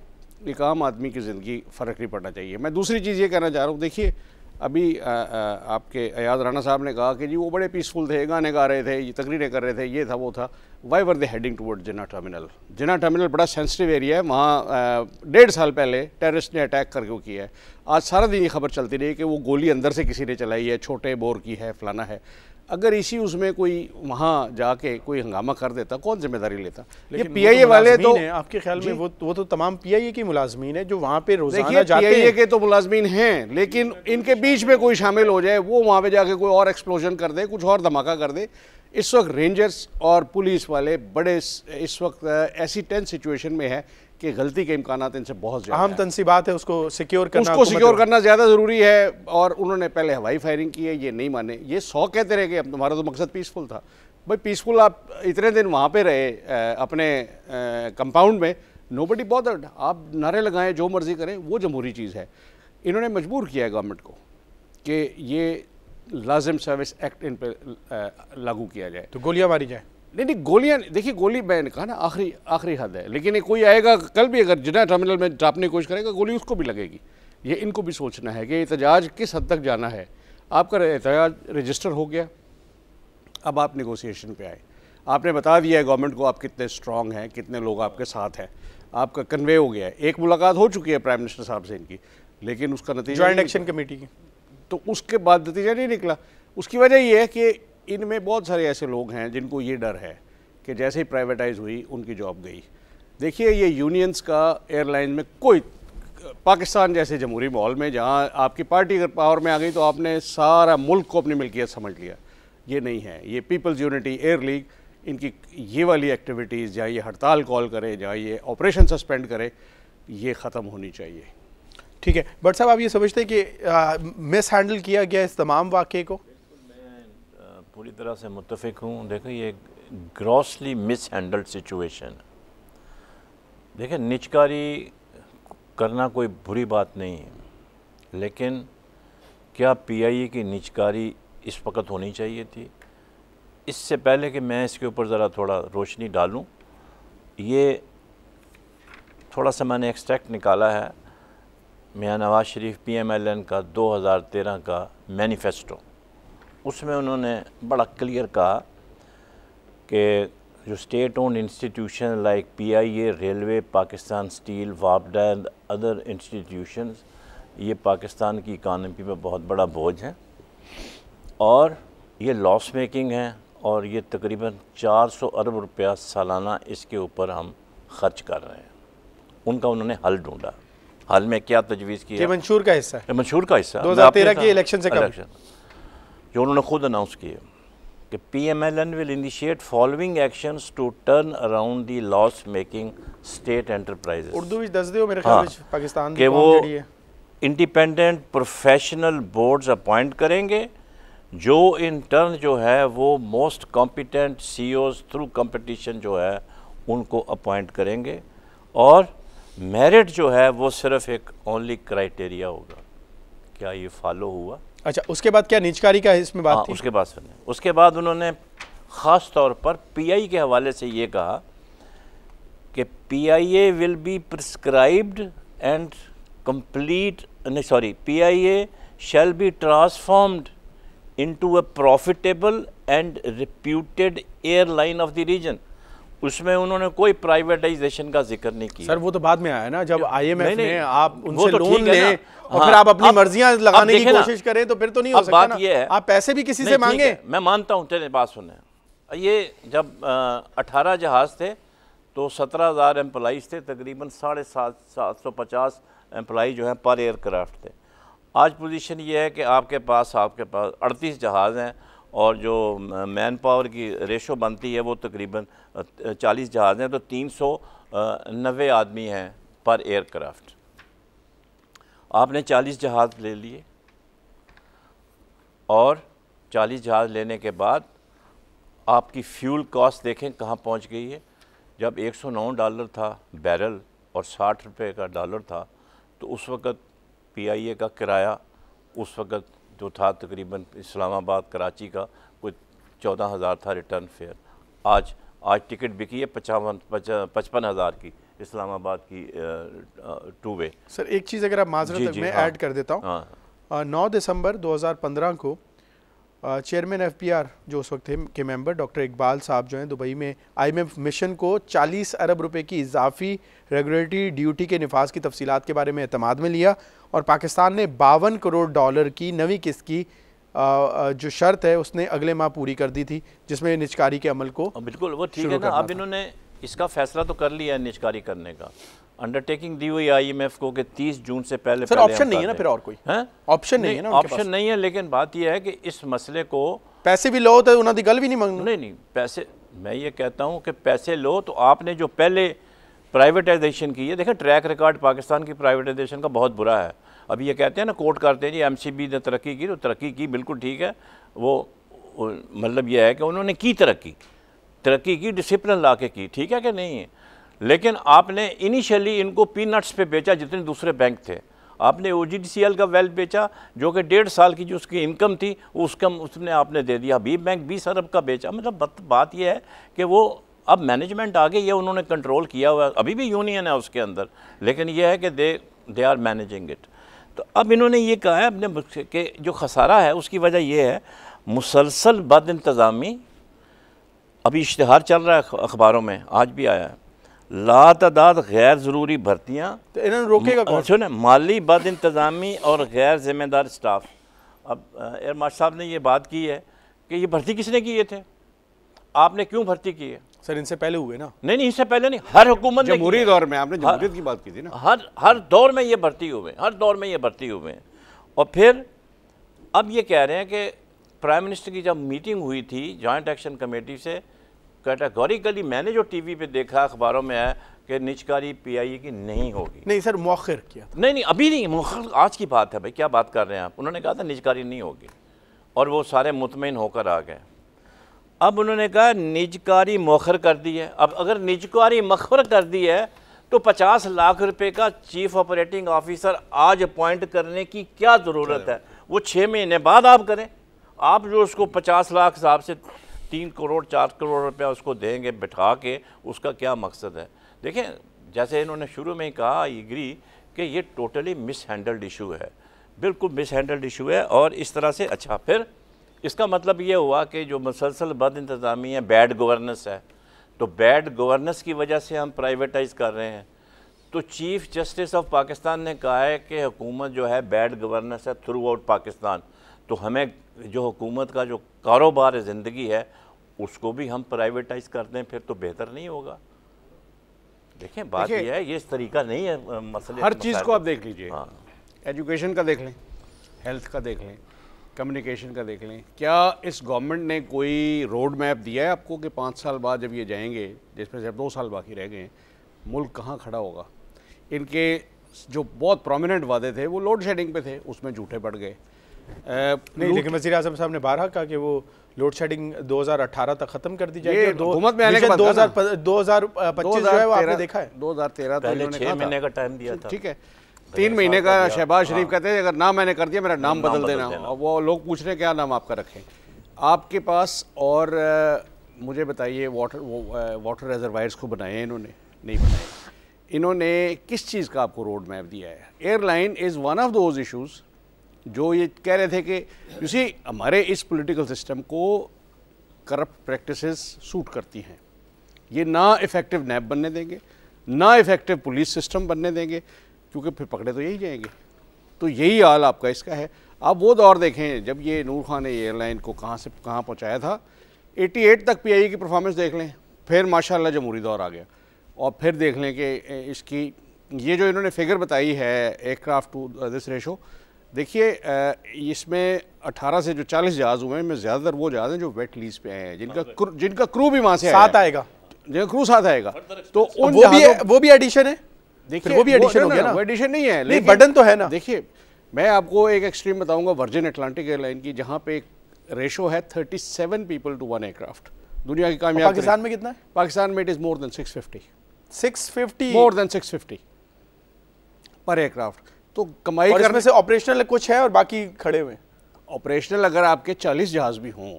एक आम आदमी की ज़िंदगी फ़र्क नहीं पड़ना चाहिए। मैं दूसरी चीज़ ये कहना चाह रहा हूँ, देखिए, अभी आपके अयाज राणा साहब ने कहा कि जी वो बड़े पीसफुल थे, गाने गा रहे थे, ये तकरीरें कर रहे थे, ये था वो था। Why were they heading toward Jinnah terminal? Jinnah terminal बड़ा सेंसिटिव एरिया है, वहाँ 1.5 साल पहले टेररिस्ट ने अटैक करके वो किया है। आज सारा दिन ये खबर चलती रही कि वो गोली अंदर से किसी ने चलाई है, छोटे बोर की है, फलाना है। अगर इसी उसमें कोई वहाँ जाके कोई हंगामा कर देता, कौन जिम्मेदारी लेता? ये पीआईए वाले तो आपके ख्याल में वो तो तमाम पीआईए की मुलाजमीन है जो वहाँ पे रोजाना देखिए, जाते हैं। पीआईए के तो मुलाजमीन हैं, लेकिन इनके बीच में कोई शामिल हो जाए, वो वहाँ पे जाके कोई और एक्सप्लोजन कर दे, कुछ और धमाका कर दे। इस वक्त रेंजर्स और पुलिस वाले बड़े इस वक्त ऐसी टेंस सिचुएशन में है कि गलती के इम्कानात इनसे बहुत ज़्यादा अहम तंसीबात है, उसको सिक्योर करना ज़्यादा ज़रूरी है। और उन्होंने पहले हवाई फायरिंग की है, ये नहीं माने। ये 100 कहते रहे कि अब तुम्हारा तो मकसद पीसफुल था। भाई पीसफुल आप इतने दिन वहाँ पे रहे अपने कंपाउंड में, नोबडी बॉदर्ड। आप नारे लगाएं, जो मर्जी करें, वो जमहूरी चीज़ है। इन्होंने मजबूर किया है गवर्नमेंट को कि ये लाजिम सर्विस एक्ट इन पर लागू किया जाए, तो गोलियां मारी जाए। नहीं, गोलियां, देखिए गोली मैंने कहा ना आखिरी हद है, लेकिन कोई आएगा कल भी अगर जिन्ना टर्मिनल में टापने की कोशिश करेगा, गोली उसको भी लगेगी। ये इनको भी सोचना है कि एहतजाज किस हद तक जाना है। आपका एहतजाज रजिस्टर हो गया, अब आप नेगोशिएशन पे आए, आपने बता दिया है गवर्नमेंट को आप कितने स्ट्रॉन्ग हैं, कितने लोग आपके साथ हैं, आपका कन्वे हो गया है। एक मुलाकात हो चुकी है प्राइम मिनिस्टर साहब से इनकी, लेकिन उसका नतीजा ज्वाइंट एक्शन कमेटी की, तो उसके बाद नतीजा नहीं निकला। उसकी वजह ये है कि इनमें बहुत सारे ऐसे लोग हैं जिनको ये डर है कि जैसे ही प्राइवेटाइज हुई उनकी जॉब गई। देखिए, ये यूनियंस का एयरलाइन में कोई, पाकिस्तान जैसे जमहूरी माहौल में जहाँ आपकी पार्टी अगर पावर में आ गई तो आपने सारा मुल्क को अपनी मिल्कियत समझ लिया, ये नहीं है। ये पीपल्स यूनिटी एयर लीग, इनकी ये वाली एक्टिविटीज़, जहाँ ये हड़ताल कॉल करे, जहाँ ये ऑपरेशन सस्पेंड करे, ये ख़त्म होनी चाहिए। ठीक है बट साहब, आप ये समझते हैं कि मिस हैंडल किया गया इस तमाम वाक़े को? मैं पूरी तरह से मुत्तफिक हूँ। देखो, ये ग्रॉसली मिस हैंडल्ड सिचुएशन। देखिए, निजकारी करना कोई बुरी बात नहीं है, लेकिन क्या पीआईए की निजकारी इस वक्त होनी चाहिए थी? इससे पहले कि मैं इसके ऊपर ज़रा थोड़ा रोशनी डालूं, ये थोड़ा सा मैंने एक्सट्रैक्ट निकाला है मियां नवाज शरीफ PMLN का 2013 का मैनिफेस्टो। उसमें उन्होंने बड़ा क्लियर कहा कि जो state owned institution like PIA, railway, Pakistan steel, वापडा एंड अदर इंस्टीट्यूशंस, ये पाकिस्तान की इकानमी पे बहुत बड़ा बोझ है और ये लॉस मेकिंग है, और ये तकरीबन 400 अरब रुपया सालाना इसके ऊपर हम खर्च कर रहे हैं। उनका उन्होंने हल ढूंढा। हल में क्या तजवीज़ किया? ये मंशूर का हिस्सा है, मंशूर का हिस्सा 2013 के इलेक्शन से कबल जो उन्होंने खुद अनाउंस किए कि PMLN will initiate following actions to turn around the loss making state enterprises. Urdu विच दस दियो मेरे ख्याल में पाकिस्तान के वो इंडिपेंडेंट प्रोफेशनल बोर्ड्स अपॉइंट करेंगे, जो इन टर्न जो है वो most competent CEOs through competition जो है उनको अपॉइंट करेंगे, और मेरिट जो है वो सिर्फ एक ओनली क्राइटेरिया होगा। क्या ये फॉलो हुआ? अच्छा, उसके बाद क्या निजकारी का इसमें बात थी? उसके बाद उन्होंने ख़ास तौर पर PI के हवाले से ये कहा कि PIA will be prescribed and complete, नहीं sorry, PIA shall be transformed into a profitable and reputed airline of the region. उसमें उन्होंने कोई प्राइवेटाइजेशन का जिक्र नहीं किया। सर, वो तो बाद में आया ना, जब IMF ने आप उनसे तो लोन ले और फिर आप अपनी मर्जियां लगाने की कोशिश करें तो फिर तो नहीं हो सकता ना। ये है, आप पैसे भी किसी से मांगे। मैं मानता हूँ, तेरे बात सुने, ये जब 18 जहाज़ थे तो 17,000 एम्प्लॉइज़ थे, तकरीबन 750 एम्प्लॉई जो हैं पर एयरक्राफ्ट थे। आज पोजीशन ये है कि आपके पास 38 जहाज़ हैं और जो मैन पावर की रेशो बनती है वो तकरीबन 40 जहाज़ हैं, तो 390 आदमी हैं पर एयरक्राफ्ट। आपने 40 जहाज़ ले लिए और 40 जहाज़ लेने के बाद आपकी फ्यूल कॉस्ट देखें कहाँ पहुँच गई है। जब $109 था बैरल और 60 रुपये का डॉलर था, तो उस वक़्त PIA का किराया उस वक़्त जो था तकरीबन इस्लामाबाद कराची का कोई 14,000 था रिटर्न फेयर। आज टिकट बिकी है 55,000 की इस्लामाबाद की 2 वे। सर, एक चीज़ अगर आप माजरत में ऐड कर देता हूँ, 9 दिसंबर 2015 को चेयरमैन एफबीआर जो उस वक्त थे के मेंबर डॉक्टर इकबाल साहब जो हैं दुबई में आईएमएफ मिशन को 40 अरब रुपए की इजाफी रेगुलेटरी ड्यूटी के निफाज की तफसीलात के बारे में एतमाद में लिया और पाकिस्तान ने $52 करोड़ की नवी किस्त की जो शर्त है उसने अगले माह पूरी कर दी थी, जिसमें निजकारी के अमल को बिल्कुल वो ठीक है ना। अब इन्होंने इसका फैसला तो कर लिया है निजकारी करने का, अंडरटेकिंग दी हुई आईएमएफ को कि 30 जून से पहले सर ऑप्शन नहीं है ना, फिर और कोई ऑप्शन नहीं है ना, ऑप्शन नहीं है। लेकिन बात यह है कि इस मसले को पैसे भी लो तो उन्होंने गल भी नहीं मांगना। नहीं पैसे, मैं ये कहता हूँ कि पैसे लो तो आपने जो पहले प्राइवेटाइजेशन की है, देखें ट्रैक रिकॉर्ड पाकिस्तान की प्राइवेटाइजेशन का बहुत बुरा है। अभी ये कहते हैं ना, कोर्ट करते हैं जी एमसीबी ने तरक्की की, तो तरक्की की बिल्कुल ठीक है, वो मतलब यह है कि उन्होंने की तरक्की की डिसिप्लिन ला के की, ठीक है कि नहीं है। लेकिन आपने इनिशियली इनको पीनट्स पे बेचा जितने दूसरे बैंक थे। आपने OGDCL का वेल्थ बेचा जो कि 1.5 साल की जो उसकी इनकम थी उसने आपने दे दिया। हबीब बैंक 20 अरब का बेचा। मतलब बात यह है कि वो अब मैनेजमेंट आ गई है, उन्होंने कंट्रोल किया हुआ है, अभी भी यूनियन है उसके अंदर, लेकिन यह है कि दे आर मैनेजिंग इट। तो अब इन्होंने ये कहा है अपने कि जो खसारा है उसकी वजह यह है मुसलसल बद इंतज़ामी। अभी इश्तिहार चल रहा है अखबारों में, आज भी आया है, लातादाद गैर ज़रूरी भर्तियाँ, तो इन्होंने रोकेगा कौन? सुने, माली बद इंतज़ामी और गैर ज़िम्मेदार स्टाफ। अब एयर मार्शल साहब ने ये बात की है कि ये भर्ती किसने किए थे, आपने क्यों भर्ती की है? सर इनसे पहले हुए ना? नहीं इनसे पहले नहीं, हर हुकूमत ने जमहूरी दौर में, आपने जमहूरियत की बात की थी ना, हर दौर में ये भर्ती हुए, हर दौर में ये भर्ती हुए हैं। और फिर अब ये कह रहे हैं कि प्राइम मिनिस्टर की जब मीटिंग हुई थी जॉइंट एक्शन कमेटी से, कैटेगोरिकली मैंने जो टीवी पे देखा अखबारों में है कि निजकारी PIA की नहीं होगी। नहीं सर मौखिर किया था। नहीं अभी नहीं, मौखिर आज की बात है भाई, क्या बात कर रहे हैं आप। उन्होंने कहा था निजकारी नहीं होगी और वो सारे मुतमईन होकर आ गए। अब उन्होंने कहा निजकारी मौखिर कर दी है। अब अगर निजकारी मौखिर कर दी है तो 50 लाख रुपए का चीफ ऑपरेटिंग ऑफिसर आज अपॉइंट करने की क्या ज़रूरत है? वो 6 महीने बाद आप करें। आप जो उसको 50 लाख हिसाब से 3 करोड़ 4 करोड़ रुपया उसको देंगे बिठा के, उसका क्या मकसद है? देखें, जैसे इन्होंने शुरू में ही कहा, आई एग्री कि ये टोटली मिस हैंडल्ड इशू है, बिल्कुल मिस हैंडल्ड इशू है। और इस तरह से अच्छा, फिर इसका मतलब ये हुआ कि जो मुसलसल बद इंतज़ामी है, बैड गवर्नेंस है, तो बैड गवर्नेंस की वजह से हम प्राइवेटाइज कर रहे हैं। तो चीफ जस्टिस ऑफ पाकिस्तान ने कहा है कि हुकूमत जो है बैड गवर्नेंस है थ्रू आउट पाकिस्तान, तो हमें जो हुकूमत का जो कारोबार ज़िंदगी है उसको भी हम प्राइवेटाइज कर दें, फिर तो बेहतर नहीं होगा। देखें बात यह है, ये इस तरीका नहीं है मसले, हर चीज़ को आप देख लीजिए। हाँ, एजुकेशन का देख लें, हेल्थ का देख लें, कम्युनिकेशन का देख लें। क्या इस गवर्नमेंट ने कोई रोड मैप दिया है आपको कि 5 साल बाद जब ये जाएंगे, जिसमें से अब 2 साल बाकी रह गए हैं, मुल्क कहाँ खड़ा होगा? इनके जो बहुत प्रोमिनेंट वादे थे वो लोड शेडिंग पे थे, उसमें झूठे पड़ गए। नहीं, लेकिन वज़ीर आज़म साहब ने बारहा कहा कि वो लोड शेडिंग 2018 तक खत्म कर दी जाएगी। हुकूमत में आने के बाद 2025 जो है वो आपने देखा है 2013 पहले 6 महीने का टाइम दिया था, ठीक है, 3 महीने का शहबाज शरीफ कहते हैं अगर नाम मैंने कर दिया मेरा नाम बदल देना। वो लोग पूछ रहे हैं क्या नाम आपका रखें आपके पास। और मुझे बताइए, वाटर रिजर्वायर्स को बनाए इन्होंने? नहीं बनाए। इन्होंने किस चीज़ का आपको रोड मैप दिया है? Airline is one of those issues जो ये कह रहे थे कि यू सी हमारे इस पॉलिटिकल सिस्टम को करप्ट प्रैक्टिसेस सूट करती हैं, ये ना इफ़ेक्टिव नैब बनने देंगे, ना इफ़ेक्टिव पुलिस सिस्टम बनने देंगे, क्योंकि फिर पकड़े तो यही जाएंगे। तो यही हाल आपका इसका है। आप वो दौर देखें जब ये नूर खान ने एयरलाइन को कहाँ से कहाँ पहुँचाया था। 88 तक PIA की परफॉर्मेंस देख लें, फिर माशाल्लाह जमहूरी दौर आ गया, और फिर देख लें कि इसकी ये जो इन्होंने फिगर बताई है एयरक्राफ्ट टू दिस रेशो, देखिए इसमें 18 से जो 40 जहाज़ हुए हैं, इनमें ज़्यादातर वो जहाज़ हैं जो वेट लीज पे आए हैं, जिनका क्रू भी वहाँ से साथ आएगा, जिनका क्रू साथ आएगा। तो उन वो भी एडिशन है। देखिए वो भी एडिशन हो गया ना, वो एडिशन नहीं है, लेकिन बर्डन तो है ना। देखिए मैं आपको एक एक्सट्रीम बताऊंगा, वर्जिन अटलांटिक एयरलाइन की, जहाँ पे एक रेशो है 37 पीपल टू 1 एयरक्राफ्ट। दुनिया की कामयाब। पाकिस्तान में कितना है? पाकिस्तान में it is more than 650 more than 650 पर एयरक्राफ्ट। तो कमाई और इसमें से ऑपरेशनल कुछ है और बाकी खड़े हुए। ऑपरेशनल अगर आपके 40 जहाज भी हों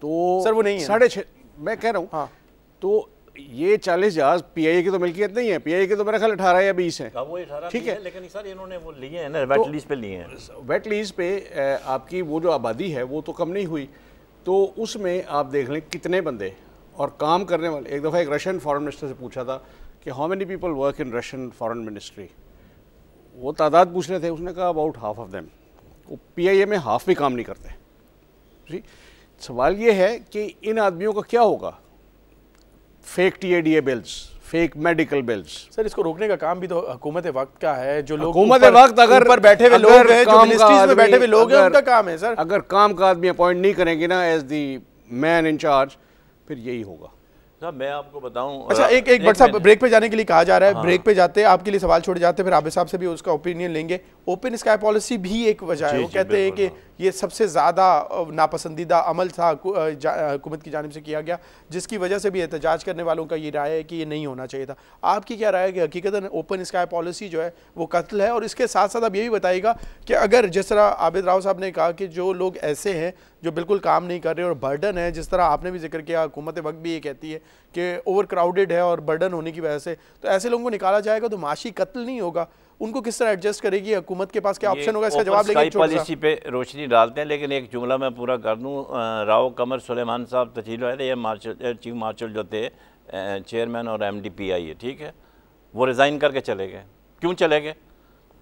तो सर वो नहीं है, 6.5 मैं कह रहा हूँ। हाँ। तो ये 40 जहाज पीआईए की तो मिल्कियत नहीं है, पीआईए के तो मेरा ख्याल 18 या 20 है। वो 18 ठीक है, लेकिन सर इन्होंने वो लिए हैं ना, वेट लीज पे लिए हैं। वेट लीज पे आपकी वो जो आबादी है वो तो कम नहीं हुई, तो उसमें आप देख लें कितने बंदे और काम करने वाले। एक दफ़ा एक रशियन फॉरेन मिनिस्टर से पूछा था कि how many people work in Russian foreign ministry, वो तादाद पूछ रहे थे, उसने कहा अबाउट हाफ ऑफ देम। वो पीआईए में हाफ भी काम नहीं करते जी। सवाल ये है कि इन आदमियों का क्या होगा? Fake TADA bills, fake medical bills. Sir इसको रोकने का काम भी तो हुकूमत वक्त का है। जो लोग हुकूमत वक्त अगर बैठे हुए लोग हैं, जो मिनिस्ट्रीज में बैठे हुए लोग हैं, उनका काम है सर। अगर काम का आदमी अपॉइंट नहीं करेंगे ना as the man in charge, फिर यही होगा। साहब मैं आपको बताऊं, अच्छा एक बट साहब ब्रेक पे जाने के लिए कहा जा रहा है। ब्रेक पे जाते हैं आपके लिए सवाल छोड़े जाते हैं, फिर आबिद साहब से भी उसका ओपिनियन लेंगे। ओपन स्काई पॉलिसी भी एक वजह है। वो कहते हैं कि ये सबसे ज़्यादा नापसंदीदा अमल था हुकूमत की जानिब से किया गया, जिसकी वजह से भी एहतजाज करने वालों का ये राय है कि ये नहीं होना चाहिए था। आपकी क्या राय है कि हकीकतन ओपन स्काई पॉलिसी जो है वो कत्ल है? और इसके साथ साथ आप ये भी बताइएगा कि अगर जिस तरह आबिद राव साहब ने कहा कि जो लोग ऐसे हैं जो बिल्कुल काम नहीं कर रहे और बर्डन है, जिस तरह आपने भी जिक्र किया, हुकूमत वक्त भी ये कहती है कि ओवर क्राउडेड है और बर्डन होने की वजह से, तो ऐसे लोगों को निकाला जाएगा तो माशी कत्ल नहीं होगा। उनको किस तरह एडजस्ट करेगी हुकूमत के पास? क्या ऑप्शन होगा? इसका जवाब लेंगे। पॉलिसी पे रोशनी डालते हैं, लेकिन एक जुमला मैं पूरा कर दूं। राव कमर सुलेमान साहब तशील आए थे, ये चीफ मार्शल जो थे, चेयरमैन और MD-PIA, ठीक है, वो रिज़ाइन करके चले गए। क्यों चले गए?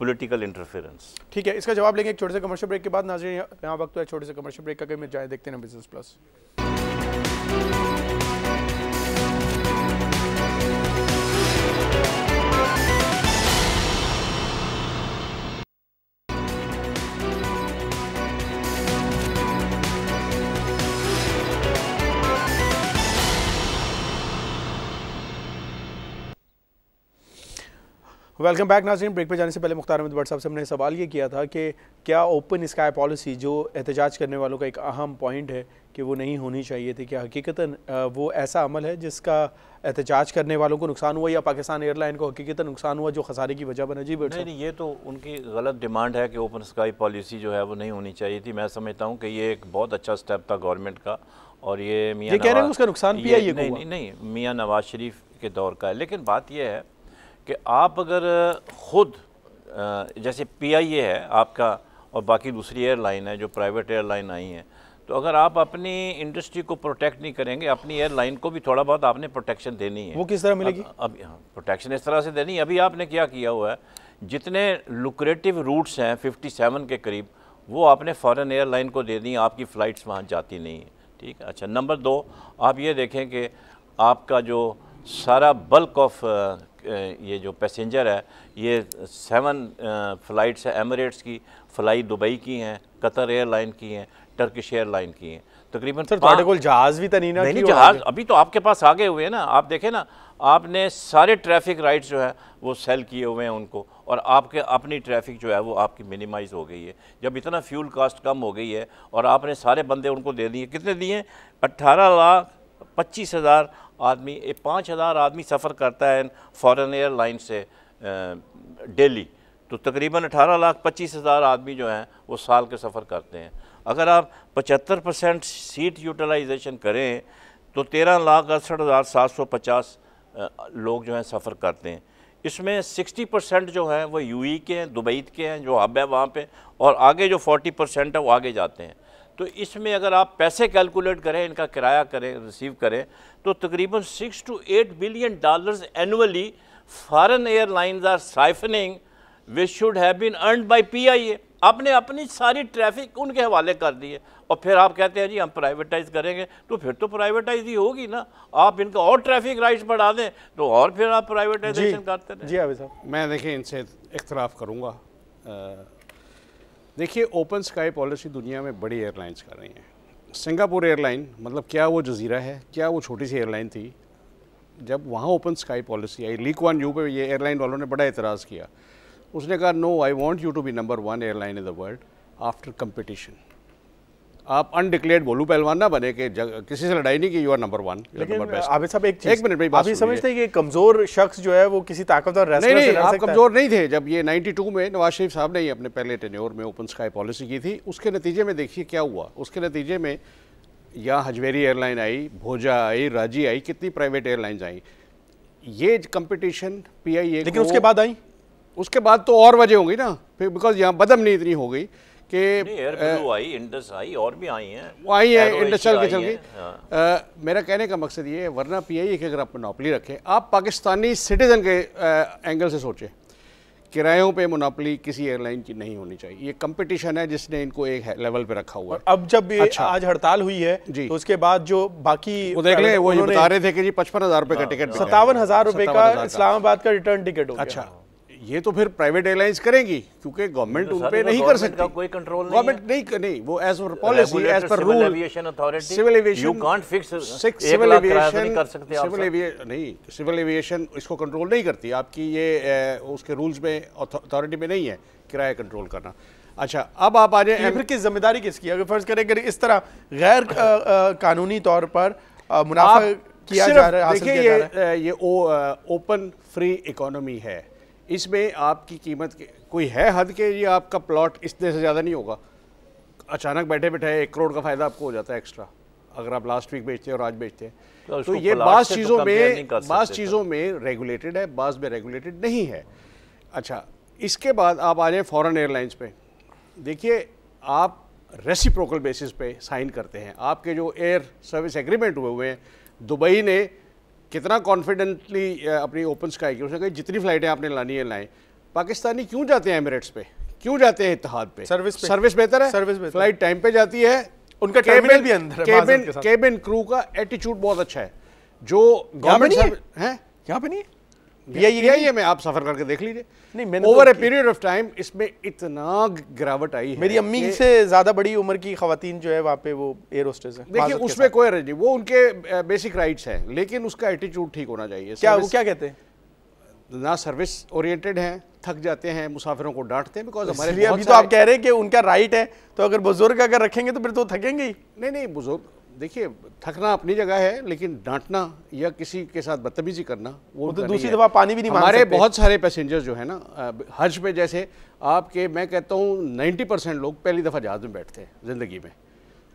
Political interference. ठीक है, इसका जवाब लेंगे एक छोटे से कमर्शियल ब्रेक के बाद। नाज़रीन यहाँ वक्त है छोटे से कमर्शियल ब्रेक का, कहीं जाए देखते हैं बिजनेस प्लस। वेलकम बैक नाज़रीन। ब्रेक पे जाने से पहले मुख्तार अहमद भट्ट साहब से हमने सवाल ये किया था कि क्या ओपन स्काई पॉलिसी जो एहतजाज करने वालों का एक अहम पॉइंट है कि वो नहीं होनी चाहिए थी, क्या हकीकतन वो ऐसा अमल है जिसका एहतजाज करने वालों को नुकसान हुआ या पाकिस्तान एयरलाइन को हकीकतन नुकसान हुआ जो खसारे की वजह बना? जी नहीं, ये तो उनकी गलत डिमांड है कि ओपन स्काई पॉलिसी जो है वो नहीं होनी चाहिए थी। मैं समझता हूँ कि ये एक बहुत अच्छा स्टेप था गवर्नमेंट का, और ये मियाँ कह रहे हैं उसका नुकसान पीआईए को हुआ। नहीं, मियाँ नवाज शरीफ के दौर का है। लेकिन बात यह है कि आप अगर ख़ुद जैसे पीआईए है आपका और बाकी दूसरी एयरलाइन है जो प्राइवेट एयरलाइन आई हैं, तो अगर आप अपनी इंडस्ट्री को प्रोटेक्ट नहीं करेंगे, अपनी एयरलाइन को भी थोड़ा बहुत आपने प्रोटेक्शन देनी है। वो किस तरह मिलेगी? अब प्रोटेक्शन इस तरह से देनी है। अभी आपने क्या किया हुआ है, जितने लुक्रेटिव रूट्स हैं 57 के करीब, वो आपने फॉरेन एयरलाइन को दे दी, आपकी फ़्लाइट्स वहाँ जाती नहीं है। ठीक है। अच्छा, नंबर 2, आप ये देखें कि आपका जो सारा बल्क ऑफ ये जो पैसेंजर है, ये 7 फ़्लाइट्स है एमिरेट्स की, फ्लाई दुबई की हैं, कतर एयरलाइन की हैं, टर्किश एयरलाइन की हैं, तकरीबन। सर तुम्हारे को जहाज़ भी तो नहीं जहाज़ अभी तो आपके पास आगे हुए हैं ना। आप देखें ना, आपने सारे ट्रैफिक राइट्स जो है वो सेल किए हुए हैं उनको, और आपके अपनी ट्रैफिक जो है वो आपकी मिनिमाइज़ हो गई है। जब इतना फ्यूल कास्ट कम हो गई है और आपने सारे बंदे उनको दे दिए, कितने दिए? 18,25,000 आदमी, 5,000 आदमी सफ़र करता है फॉरेन एयरलाइन से डेली, तो तकरीबन 18,25,000 आदमी जो हैं वो साल के सफ़र करते हैं। अगर आप 75% सीट यूटिलाइजेशन करें तो 13,68,750 लोग जो हैं सफ़र करते हैं। इसमें 60% जो हैं वो यूएई के हैं, दुबई के हैं जो हब है वहाँ पे, और आगे जो 40% है वो आगे जाते हैं। तो इसमें अगर आप पैसे कैलकुलेट करें, इनका किराया करें, रिसीव करें, तो तकरीबन $6 to $8 billion annually foreign airlines are siphoning which should have been earned by PIA. आपने अपनी सारी ट्रैफिक उनके हवाले कर दी है, और फिर आप कहते हैं जी हम प्राइवेटाइज करेंगे, तो फिर तो प्राइवेटाइज ही होगी ना। आप इनका और ट्रैफिक राइट्स बढ़ा दें तो और फिर आप प्राइवेटाइजेशन करते हैं। जी आबिद साहब, मैं देखिए इनसे इख्तलाफ करूँगा। देखिए, ओपन स्काई पॉलिसी दुनिया में बड़ी एयरलाइंस कर रही हैं। सिंगापुर एयरलाइन, मतलब क्या वो जजीरा है, क्या वो छोटी सी एयरलाइन थी? जब वहाँ ओपन स्काई पॉलिसी आई, ली कुआन यू पे ये एयरलाइन वालों ने बड़ा एतराज़ किया। उसने कहा no, I want you to be number 1 airline in the world after competition. आप अनडिक्लेयर्ड भोलू पहलवान ना बने कि किसी से लड़ाई नहीं की, यू आर नंबर 1। लेकिन आबिद साहब एक मिनट में आप ये समझते हैं कि कमज़ोर शख्स जो है वो किसी ताकतवर रेसलर से लड़ सकता है? आप कमज़ोर नहीं थे। जब ये 92 में नवाज शरीफ साहब ने ही अपने पहले टेन्योर में ओपन स्काई पॉलिसी की थी, उसके नतीजे में देखिए क्या हुआ। उसके नतीजे में या हजवेरी एयरलाइन आई, भोजा आई, राजी आई, कितनी प्राइवेट एयरलाइंस आई। ये कंपटीशन पीआईए, लेकिन उसके बाद आई, उसके बाद तो और वजह होंगी ना, फिर बिकॉज यहाँ बदमनी इतनी हो गई कि एयरब्लू आई, इंडस आई, और भी आई हैं, वो आई है, इंडस चल गई। मेरा कहने का मकसद ये है, वरना पीआईए की अगर आप मोनोपोली रखें, आप पाकिस्तानी सिटीजन के एंगल से सोचें, किरायों पे मोनोपोली किसी एयरलाइन की नहीं होनी चाहिए। ये कंपटीशन है जिसने इनको एक लेवल पे रखा हुआ है। अब जब आज हड़ताल हुई है तो उसके बाद जो बाकी वो देख लें, वो ये बता रहे थे कि जी 55,000 रुपए का टिकट, 57,000 रुपए का इस्लामाबाद का रिटर्न टिकट हो गया। अच्छा, ये तो फिर प्राइवेट एयरलाइंस करेंगी, क्योंकि गवर्नमेंट उन पे नहीं कर सकती, कोई कंट्रोल गवर्नमेंट नहीं, वो as per policy, as per rule, civil aviation, you can't fix civil aviation कर सकते, सिविल एविएशन इसको कंट्रोल नहीं करती, आपकी ये उसके रूल्स में, अथॉरिटी में नहीं है किराया कंट्रोल करना। अच्छा, अब आप आ जाए, फिर किस जिम्मेदारी किसकी? अगर फर्ज करें कि इस तरह गैर कानूनी तौर पर मुनाफा किया जा रहा है, देखिए ये ओपन फ्री इकोनॉमी है, इसमें आपकी कीमत कोई है हद के, ये आपका प्लॉट इतने से ज़्यादा नहीं होगा। अचानक बैठे बैठे 1 करोड़ का फ़ायदा आपको हो जाता है एक्स्ट्रा, अगर आप लास्ट वीक बेचते हैं और आज बेचते हैं। तो ये बास चीज़ों में रेगुलेटेड है, बास में रेगुलेटेड नहीं है। अच्छा, इसके बाद आप आ जाए फॉरेन एयरलाइंस पे। देखिए, आप रेसिप्रोकल बेसिस पे साइन करते हैं, आपके जो एयर सर्विस एग्रीमेंट हुए हैं, दुबई ने कितना कॉन्फिडेंटली अपनी ओपन स्काई की, उसने कहा जितनी फ्लाइटें आपने लानी है लाएं। पाकिस्तानी क्यों जाते हैं एमिरेट्स पे, क्यों जाते हैं इत्तेहाद पे? सर्विस बेहतर है, फ्लाइट टाइम पे जाती है, उनका टर्मिनल भी अंदर है, केबिन क्रू का एटीट्यूड बहुत अच्छा है, जो गवर्नमेंट है यहाँ पे नहीं है। पीआईए में आप सफर करके देख लीजिए, नहीं, over a period of time इसमें इतना गिरावट आई है। मेरी अम्मी से ज्यादा बड़ी उम्र की खवातीन जो है वहाँ पे वो एयर होस्टेस है। देखिए, उसमें कोई रजी, वो उनके बेसिक राइट्स हैं, लेकिन उसका एटीट्यूड ठीक होना चाहिए। क्या वो क्या कहते हैं? ना सर्विस ओरिएंटेड हैं, थक जाते हैं, मुसाफिरों को डांटते हैं, बिकॉज हमारे लिए अभी तो आप कह रहे हैं कि उनका राइट है, तो अगर बुजुर्ग अगर रखेंगे तो फिर तो थकेंगे ही। नहीं, बुजुर्ग देखिए, थकना अपनी जगह है, लेकिन डांटना या किसी के साथ बदतमीजी करना वो तो दूसरी दफा पानी भी नहीं मांग सकते। हमारे बहुत सारे पैसेंजर्स जो है ना हज पे, जैसे आपके, मैं कहता हूँ 90% लोग पहली दफ़ा जहाज़ में बैठते हैं ज़िंदगी में,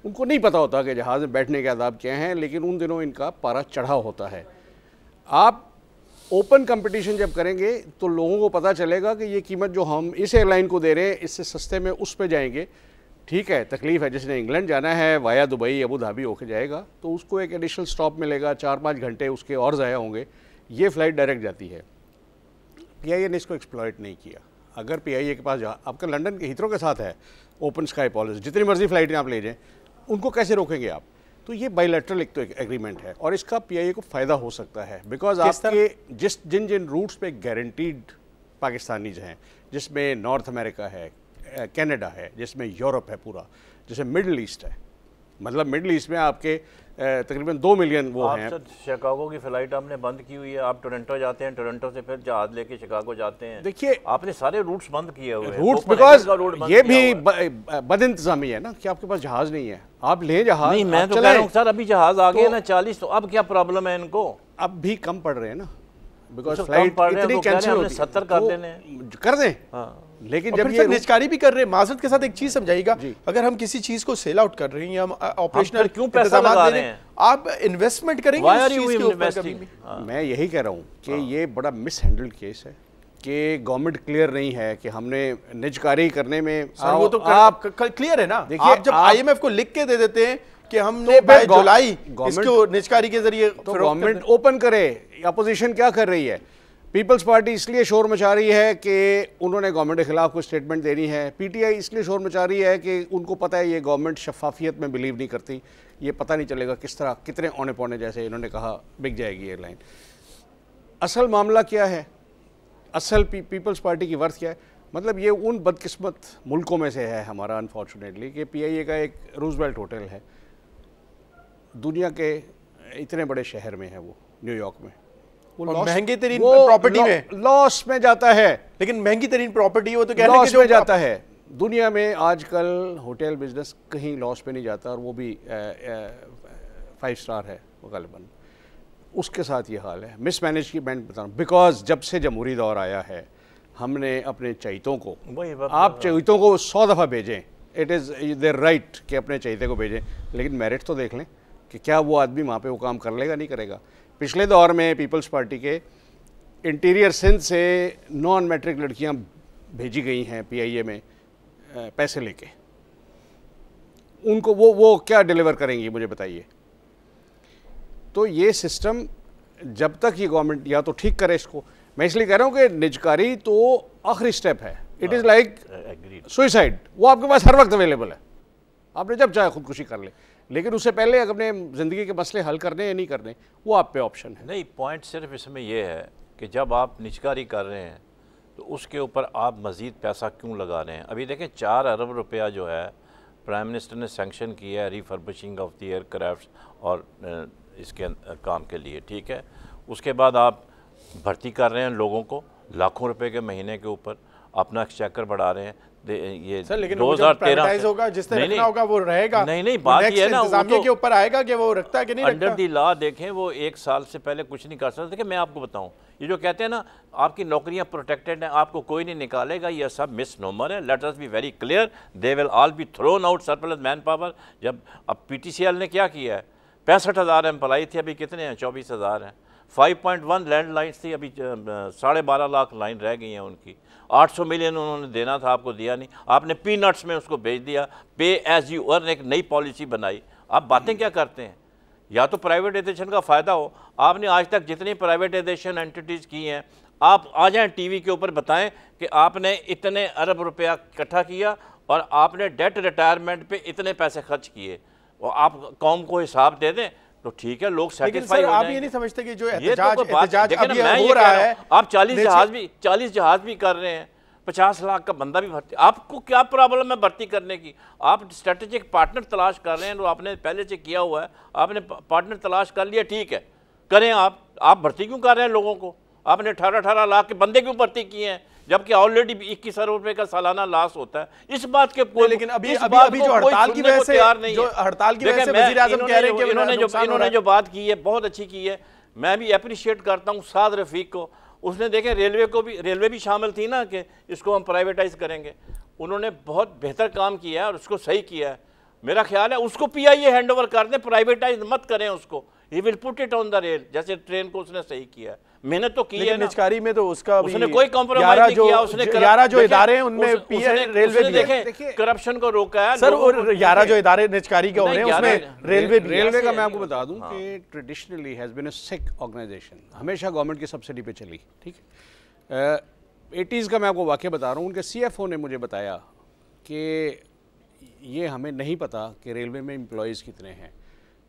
उनको नहीं पता होता कि जहाज़ में बैठने के आदाब क्या हैं, लेकिन उन दिनों इनका पारा चढ़ा होता है। आप ओपन कंपटीशन जब करेंगे तो लोगों को पता चलेगा कि ये कीमत जो हम इस एयरलाइन को दे रहे हैं, इससे सस्ते में उस पर जाएंगे। ठीक है, तकलीफ है, जिसने इंग्लैंड जाना है वाया दुबई अबू धाबी होके जाएगा तो उसको एक एडिशनल स्टॉप मिलेगा, 4-5 घंटे उसके और ज़ाया होंगे। ये फ़्लाइट डायरेक्ट जाती है। पीआईए ने इसको एक्सप्लॉइट नहीं किया। अगर पीआईए के पास आपका लंदन के हीथ्रो के साथ है ओपन स्काई पॉलिसी, जितनी मर्जी फ़्लाइटें आप ले जाएँ, उनको कैसे रोकेंगे आप? तो ये बायलैटरल एक तो एग्रीमेंट है और इसका पीआईए को फ़ायदा हो सकता है, बिकॉज आपके जिन रूट्स पे गारंटीड पाकिस्तानीज हैं, जिसमें नॉर्थ अमेरिका है, कनाडा है, जिसमें यूरोप है पूरा, जैसे मिडल ईस्ट है, मतलब मिडल ईस्ट में आपके तकरीबन 2 मिलियन वो हैं। शिकागो की फ़्लाइट आपने बंद की हुई है, आप टोरंटो जाते हैं, टोरंटो से फिर जहाज़ लेके शिकागो जाते हैं। देखिए, आपने सारे रूट्स बंद किए हुए हैं, रूट्स, बिकॉज ये भी बदइंतजामी है ना कि आपके पास जहाज़ नहीं है, आप ले जहाज़। नहीं, मैं तो कह रहा हूँ सर, अभी जहाज़ आ गए ना 40, तो अब क्या प्रॉब्लम है इनको? अब भी कम पड़ रहे हैं ना, बिकॉज फ्लाइट इतनी कैंसिल होती है, 70 कर देने, कर दें। लेकिन जब ये निष्कारी भी कर रहे हैं, माजरत के साथ एक चीज समझाइएगा, अगर हम किसी चीज को सेल आउट कर रहे हैं या हम ऑपरेशनल क्यों पैसा लगा रहे हैं, आप इन्वेस्टमेंट करेंगे इस चीज के ऊपर? मैं यही कह रहा हूँ कि ये बड़ा मिस हैंडल्ड केस है कि गवर्नमेंट क्लियर नहीं है कि हमने निजकारी करने में। वो तो आप क्लियर है ना, आप जब IMF को लिख के दे देते हैं कि हमने बाय जुलाई इसको निजकारी के जरिए, तो गवर्नमेंट ओपन करे। अपोजिशन क्या कर रही है? पीपल्स पार्टी इसलिए शोर मचा रही है कि उन्होंने गवर्नमेंट के खिलाफ कोई स्टेटमेंट देनी है। पीटीआई इसलिए शोर मचा रही है कि उनको पता है ये गवर्नमेंट शफाफियत में बिलीव नहीं करती, ये पता नहीं चलेगा किस तरह कितने औने पौने, जैसे इन्होंने कहा, बिक जाएगी एयरलाइन। असल मामला क्या है? असल पीपल्स पार्टी की वर्थ क्या है? मतलब ये उन बदकिस्मत मुल्कों में से है हमारा, अनफॉर्चुनेटली, कि पीआईए का एक रूजवेल्ट होटल है, दुनिया के इतने बड़े शहर में है वो, न्यूयॉर्क में, महंगी तरीन प्रॉपर्टी में लॉस में जाता है। लेकिन महंगी तरीन प्रॉपर्टी वो तो कहने लॉस में जाता है। दुनिया में आजकल होटल बिजनेस कहीं लॉस पे नहीं जाता, और वो भी 5 स्टार है वो गलबन। उसके साथ ये हाल है, मिसमैनेज की मैं बता रहा हूँ, बिकॉज जब से जमहूरी दौर आया है हमने अपने चहितों को, आप चहितों को 100 दफ़ा भेजें इट इज़ देयर राइट कि अपने चहेते को भेजें, लेकिन मेरिट तो देख लें कि क्या वो आदमी वहाँ पे वो काम कर लेगा नहीं करेगा। पिछले दौर में पीपल्स पार्टी के इंटीरियर सिंध से नॉन मैट्रिक लड़कियाँ भेजी गई हैं PIA में पैसे लेके, उनको वो क्या डिलीवर करेंगी मुझे बताइए। तो ये सिस्टम जब तक ये गवर्नमेंट या तो ठीक करे इसको, मैं इसलिए कह रहा हूँ कि निजकारी तो आखिरी स्टेप है, इट इज़ लाइक सुइसाइड, वो आपके पास हर वक्त अवेलेबल है, आपने जब चाहे खुदकुशी कर ले, लेकिन उससे पहले अपने ज़िंदगी के मसले हल करने या नहीं करने वो आप पे ऑप्शन है। नहीं, पॉइंट सिर्फ इसमें यह है कि जब आप निजकारी कर रहे हैं तो उसके ऊपर आप मज़ीद पैसा क्यों लगा रहे हैं। अभी देखें 4 अरब रुपया जो है प्राइम मिनिस्टर ने सैंक्शन किया है रिफर्बिशिंग ऑफ द एयरक्राफ्ट और इसके काम के लिए, ठीक है। उसके बाद आप भर्ती कर रहे हैं लोगों को लाखों रुपए के महीने के ऊपर, अपना एक्सचेकर बढ़ा रहे हैं। ये सर लेकिन 2013 होगा, जिसने रखना होगा वो रहेगा। नहीं, बात ये है ना, इंतजामिया के ऊपर आएगा कि वो रखता है कि नहीं रखता। अंडर दी लॉ देखें, वो 1 साल से पहले कुछ नहीं कर सकते। देखिए मैं आपको बताऊं, ये जो कहते हैं ना आपकी नौकरियां प्रोटेक्टेड हैं, आपको कोई नहीं निकालेगा, ये सब मिसनोमर है। Let us be very clear, they will all be thrown out surplus man power. जब अब PTCL ने क्या किया है, 65,000 एम्प्लॉई थे, अभी कितने हैं, 24,000 हैं। 5.1 लैंड लाइन्स थी, अभी 12.5 लाख लाइन रह गई हैं उनकी। 800 मिलियन उन्होंने देना था, आपको दिया नहीं, आपने पीनट्स में उसको भेज दिया। पे एज यू अर्न एक नई पॉलिसी बनाई। आप बातें क्या करते हैं, या तो प्राइवेटाइजेशन का फ़ायदा हो। आपने आज तक जितनी प्राइवेटाइजेशन एंटिटीज़ की हैं, आप आ जाएँ TV के ऊपर बताएं कि आपने इतने अरब रुपया इकट्ठा किया और आपने डेट रिटायरमेंट पे इतने पैसे खर्च किए, और आप कौम को हिसाब दे दें तो ठीक है, लोग सेटिस्फाई हो आप जाएंगे। ये नहीं समझते कि जो एहतजाज अभी हो रहा है, आप 40 जहाज भी कर रहे हैं, 50 लाख का बंदा भी भर्ती, आपको क्या प्रॉब्लम है भर्ती करने की? आप स्ट्रेटेजिक पार्टनर तलाश कर रहे हैं, जो आपने पहले से किया हुआ है, आपने पार्टनर तलाश कर लिया, ठीक है, करें। आप भर्ती क्यों कर रहे हैं लोगों को? आपने 18 लाख के बंदे क्यों भर्ती किए हैं, जबकि ऑलरेडी 21 अरब रुपए का सालाना लॉस होता है। इस बात के कोई, लेकिन अभी जो हड़ताल की वजह से, जो हड़ताल की वजह से वज़ीर आज़म कह रहे हैं कि इन्होंने जो बात की है बहुत अच्छी की है, मैं भी अप्रिशिएट करता हूँ साद रफीक को। उसने देखे रेलवे भी शामिल थी ना कि इसको हम प्राइवेटाइज करेंगे, उन्होंने बहुत बेहतर काम किया है और उसको सही किया है। मेरा ख्याल है उसको PIA हैंड ओवर कर दें, प्राइवेटाइज मत करें उसको, he will put it on the rail, जैसे ट्रेन को उसने सही किया है। मेहनत तो की है ना, निजकारी में तो उसका उसने कोई कॉम्प्रोमाइज नहीं किया। उसने 11 जो इदारे हैं उनमें रेलवे भी देखें करप्शन को रोका है सर, और 11 जो इदारे निजकारी के हो रहे हैं उसमें रेलवे का मैं आपको बता दूं कि traditionally has been a sick organisation, हमेशा गवर्नमेंट की सब्सिडी पे चली, ठीक है। 80s का मैं आपको वाक़या बता रहा हूँ, उनके CFO ने मुझे बताया कि ये हमें नहीं पता कि रेलवे में एम्प्लॉयज़ कितने हैं।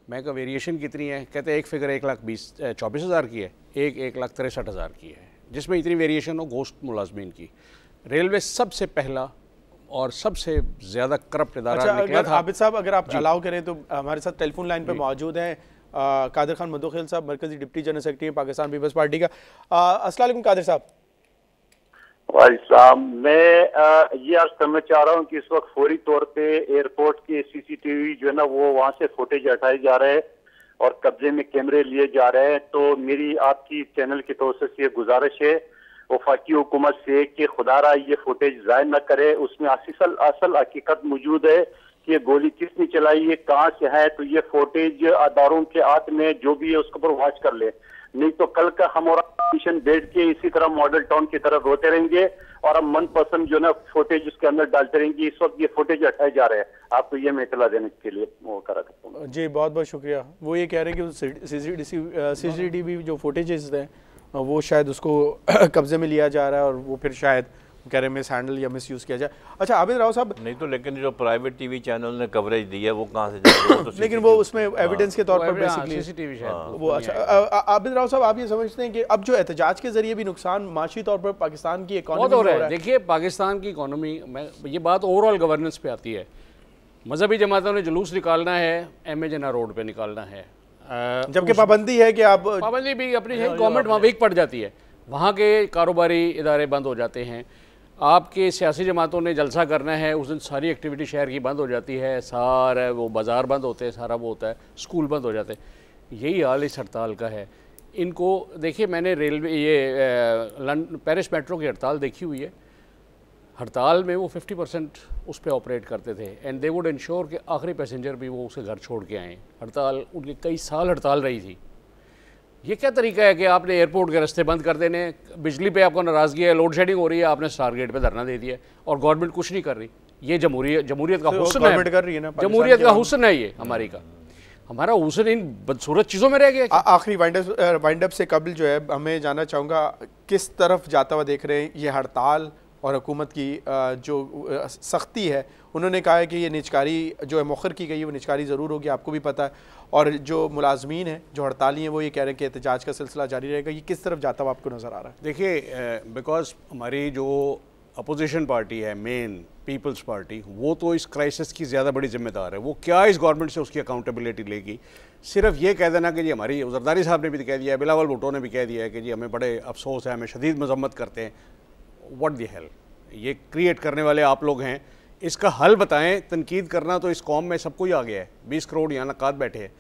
मैं का वेरिएशन कितनी है, कहते हैं एक फिगर 1,24,000 की है, एक 1,63,000 की है, जिसमें इतनी वेरिएशन हो घोस्ट मुलाजमीन की। रेलवे सबसे पहला और सबसे ज़्यादा करप्ट इदारा निकला था। आबिद साहब, अगर आप अलाउ करें तो हमारे साथ टेलीफोन लाइन पे मौजूद हैं कादिर खान मदोखेल साहब, मरकजी deputy general secretary Pakistan Peoples Party का। अस्सलाम वालेकुम कादिर साहब। भाई साहब, मैं ये अर्ज करना चाह रहा हूँ कि इस वक्त फौरी तौर पे एयरपोर्ट के CCTV जो है ना वो वहाँ से फुटेज हटाए जा रहे हैं और कब्जे में कैमरे लिए जा रहे हैं। तो मेरी आपकी चैनल की तरफ से ये गुजारिश है वफाकी हुकूमत से कि खुदारा ये फुटेज ज़ाहिर न करे, उसमें असल हकीकत मौजूद है कि ये गोली किसने चलाई है, कहाँ से है। तो ये फुटेज अदारों के हाथ में जो भी है उसके ऊपर वॉच कर ले, नहीं तो कल का हम और मिशन बैठ के इसी तरह मॉडल टाउन की तरफ रोते रहेंगे और हम मनपसंद जो ना फुटेज उसके अंदर डालते रहेंगे। इस वक्त ये फुटेज हटाए जा रहे हैं, आपको ये मैं इतला देने के लिए वो करा करता हूँ। जी बहुत बहुत शुक्रिया। वो ये कह रहे हैं कि CCTV जो फुटेजेस हैं वो शायद उसको कब्जे में लिया जा रहा है और वो फिर शायद कह रहे हैं मिस हैंडल या मिस यूज़ किया जाए। अच्छा आबिद राव साहब, नहीं तो लेकिन जो प्राइवेट TV चैनल ने कवरेज दी है वो कहाँ से जाएगी? तो लेकिन वो उसमें एविडेंस के तौर पर बेसिकली CCTV शायद वो। अच्छा आबिद राव साहब, आप ये समझते हैं कि अब जो एहतजाज के जरिए भी नुकसान माशी तौर पर पाकिस्तान की इकॉनमी हो रहा है? देखिए पाकिस्तान की इकॉनमी में ये बात ओवरऑल गवर्नेंस पे आती है। मजहबी जमातों ने जुलूस निकालना है, MA जिन्ना रोड पे निकालना है, जबकि पाबंदी है कि आप पाबंदी भी अपनी गवर्नमेंट वहाँ वीक पड़ जाती है, वहाँ के कारोबारी इदारे बंद हो जाते हैं। आपके सियासी जमातों ने जलसा करना है, उस दिन सारी एक्टिविटी शहर की बंद हो जाती है, सारा वो बाज़ार बंद होते हैं, सारा वो होता है, स्कूल बंद हो जाते हैं। यही हाल इस हड़ताल का है। इनको देखिए, मैंने रेलवे ये पेरिस मेट्रो की हड़ताल देखी हुई है। हड़ताल में वो 50% उस पर ऑपरेट करते थे एंड दे वुड इंश्योर कि आखिरी पैसेंजर भी वो उसे घर छोड़ के आएँ। हड़ताल उनकी कई साल हड़ताल रही थी। ये क्या तरीका है कि आपने एयरपोर्ट के रास्ते बंद कर देने, बिजली पे आपको नाराज़गी है, लोड शेडिंग हो रही है, आपने स्टार गेट पे धरना दे दिया और गवर्नमेंट कुछ नहीं कर रही। ये जमहूरियत का हुस्न है, जमहूरियत का हुस्न है ये हमारी का। हमारा हुस्न इन बदसूरत चीज़ों में रह गया। आखिरी वाइंड अप से कबल जो है हमें जानना चाहूँगा किस तरफ जाता हुआ देख रहे हैं ये हड़ताल और हुकूमत की जो सख्ती है। उन्होंने कहा है कि ये निजकारी जो है मौखर की गई है वो निजकारी ज़रूर होगी, आपको भी पता है, और जो मुलाजमीन हैं जो हड़ताली हैं वो ये कह रहे हैं कि एहतजाज का सिलसिला जारी रहेगा। ये किस तरफ जाता हुआ आपको नज़र आ रहा है? देखिए, बिकॉज हमारी जो अपोजिशन पार्टी है मेन पीपल्स पार्टी, वो तो इस क्राइसिस की ज़्यादा बड़ी जिम्मेदार है। वो क्या इस गवर्नमेंट से उसकी अकाउंटेबिलिटी लेगी? सिर्फ ये कह देना कि जी हमारी जरदारी साहब ने भी कह दिया है, बिलावल भुट्टो ने भी कह दिया है कि जी हमें बड़े अफसोस है, हमें शदीद मजम्मत करते हैं। व्हाट द हेल, ये क्रिएट करने वाले आप लोग हैं, इसका हल बताएं। तनकीद करना तो इस कौम में सबको ही आ गया है, 20 करोड़ यहाँ नकाद बैठे हैं,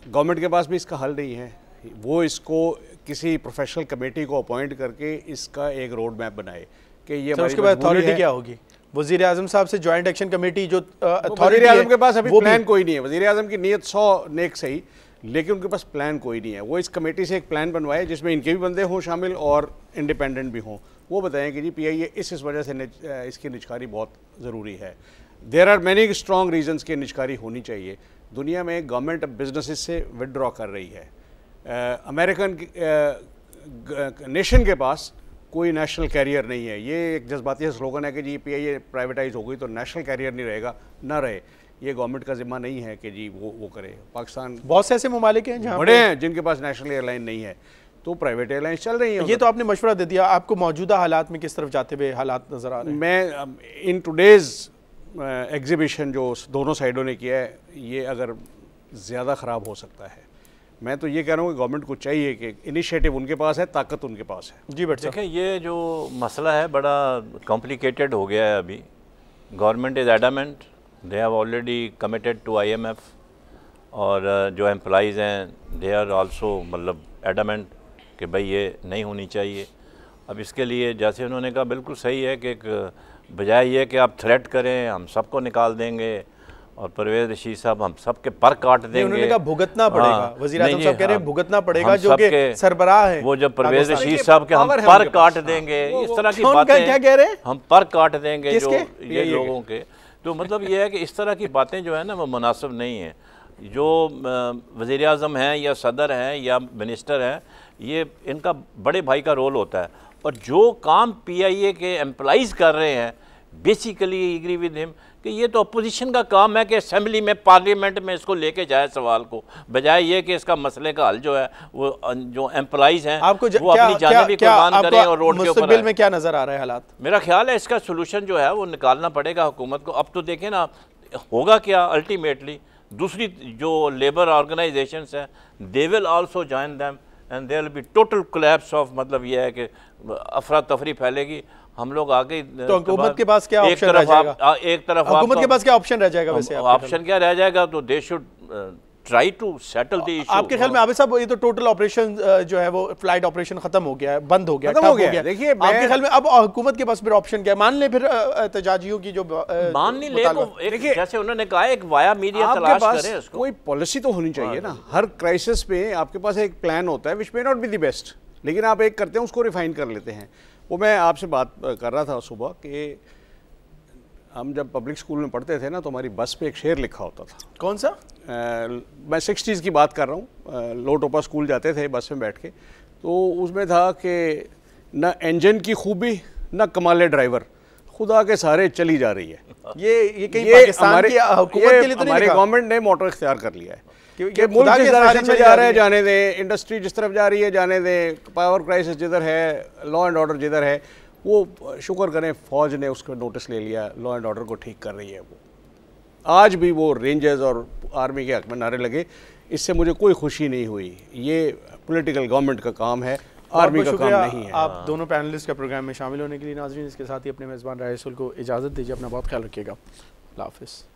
गवर्नमेंट के पास भी इसका हल नहीं है। वो इसको किसी प्रोफेशनल कमेटी को अपॉइंट करके इसका एक रोड मैप बनाए कि ये हमारी उसके बाद अथॉरिटी क्या होगी? वज़ीर आज़म साहब से जॉइंट एक्शन कमेटी जो वज़ीर आज़म के पास अभी प्लान कोई नहीं है। वज़ीर आज़म की नीयत 100 नेक सही, लेकिन उनके पास प्लान कोई नहीं है। वो इस कमेटी से एक प्लान बनवाए जिसमें इनके भी बंदे हों शामिल और इंडिपेंडेंट भी हों। वो बताएं कि जी PIA इस वजह से इसकी निजकारी बहुत ज़रूरी है। There are many strong reasons कि निजकारी होनी चाहिए। दुनिया में गवर्नमेंट अब बिजनेसेस से विदड्रॉ कर रही है। अमेरिकन नेशन के पास कोई नेशनल कैरियर नहीं है। ये एक जज्बाती स्लोगन है कि जी PIA प्राइवेटाइज हो गई तो नेशनल कैरियर नहीं रहेगा, ना रहे। ये गवर्नमेंट का जिम्मा नहीं है कि जी वो करे। पाकिस्तान बहुत से ऐसे ममालिक हैं जहाँ बड़े हैं जिनके पास नेशनल एयरलाइन नहीं है, तो प्राइवेट एयरलाइन चल रही है। ये तो आपने मशवरा दे दिया। आपको मौजूदा हालात में किस तरफ जाते हुए हालात नज़र आ रहे हैं? मैं इन टुडेज़ एग्जीबिशन जो दोनों साइडों ने किया है, ये अगर ज़्यादा ख़राब हो सकता है। मैं तो ये कह रहा हूँ कि गवर्नमेंट को चाहिए कि इनिशिएटिव उनके पास है, ताकत उनके पास है। जी बट देखें, ये जो मसला है बड़ा कॉम्प्लिकेटेड हो गया है। अभी government is adamant, they have already committed to IMF, और जो एम्प्लॉइज़ हैं दे आर आल्सो मतलब एडामेंट कि भाई ये नहीं होनी चाहिए। अब इसके लिए जैसे उन्होंने कहा बिल्कुल सही है कि एक बजाय ये कि आप थ्रेट करें हम सबको निकाल देंगे और परवेज़ रशीद साहब हम सबके पर काट देंगे। उन्होंने कहा भुगतना पड़ेगा। वज़ीर आज़म साहब कह रहे हैं भुगतना पड़ेगा, जो कि सरबराह है। वो जब परवेज़ रशीद साहब के हम पर काट देंगे, इस तरह की बातें क्या कह रहे हैं, हम पर काट देंगे जो ये लोगों के, तो मतलब ये है कि इस तरह की बातें जो है ना वो मुनासिब नहीं है। जो वज़ीर आज़म हैं या सदर हैं या मिनिस्टर हैं, ये इनका बड़े भाई का रोल होता है। और जो काम PIA के एम्प्लॉइज़ कर रहे हैं, बेसिकली एग्री विद हिम कि ये तो अपोजिशन का काम है कि असेंबली में पार्लियामेंट में इसको लेके जाए सवाल को, बजाय ये कि इसका मसले का हल जो है वो जो एम्प्लॉइज़ हैं वो अपनी जान भी कुर्बान करें और रोड के ऊपर में क्या नज़र आ रहा है हालात? मेरा ख्याल है इसका सोल्यूशन जो है वो निकालना पड़ेगा हुकूमत को। अब तो देखें ना होगा क्या अल्टीमेटली, दूसरी जो लेबर ऑर्गेनाइजेशंस हैं they will also join them and there will be total collapse of, मतलब ये है कि अफरा तफरी फैलेगी। हम लोग आगे तो हुकूमत के पास क्या ऑप्शन रह जाएगा? एक तरफ हुकूमत के पास क्या ऑप्शन रह जाएगा? वैसे ऑप्शन क्या रह जाएगा? तो they should try to settle the issue. आपके ख्याल में आबिद साहब ये तो टोटल ऑपरेशन जो है वो फ्लाइट ऑपरेशन खत्म हो गया है, बंद हो गया, खत्म हो गया। देखिए आपके ख्याल में अब हुकूमत के पास फिर ऑप्शन क्या है? मान ले फिर एहतजाजियों की जो मान नहीं ले तो देखिए जैसे उन्होंने कहा एक वाया मीडिया तलाश करें, उसको कोई पॉलिसी तो होनी चाहिए ना। हर क्राइसिस में आपके पास एक प्लान होता है which may not be the best, लेकिन आप एक करते हैं उसको रिफाइन कर लेते हैं। वो मैं आपसे बात कर रहा था सुबह कि हम जब पब्लिक स्कूल में पढ़ते थे ना तो हमारी बस पे एक शेर लिखा होता था। कौन सा? मैं 60s की बात कर रहा हूँ। लो टोपा स्कूल जाते थे बस में बैठ के, तो उसमें था कि न इंजन की खूबी न कमाले ड्राइवर, खुदा के सहारे चली जा रही है। ये कहीं पाकिस्तान की हुकूमत के लिए तो नहीं, हमारी गवर्नमेंट ने मोटर इख्तियार कर लिया है कि मुल्क जिस डायरेक्शन में जा रहे हैं जाने दें, इंडस्ट्री जिस तरफ जा रही है जाने दें, पावर क्राइसिस जिधर है, लॉ एंड ऑर्डर जिधर है, वो शुक्र करें फौज ने उसको नोटिस ले लिया, लॉ एंड ऑर्डर को ठीक कर रही है। वो आज भी वो रेंजर्स और आर्मी के हक में नारे लगे, इससे मुझे कोई खुशी नहीं हुई। ये पॉलिटिकल गवर्नमेंट का काम है, आर्मी का काम नहीं है। आप दोनों पैनलिस्ट का प्रोग्राम में शामिल होने के लिए नाज़रीन, इसके साथ ही अपने मेज़बान राय रसूल को इजाज़त दीजिए। अपना बहुत ख्याल रखिएगा। अल्लाह हाफ़िज़।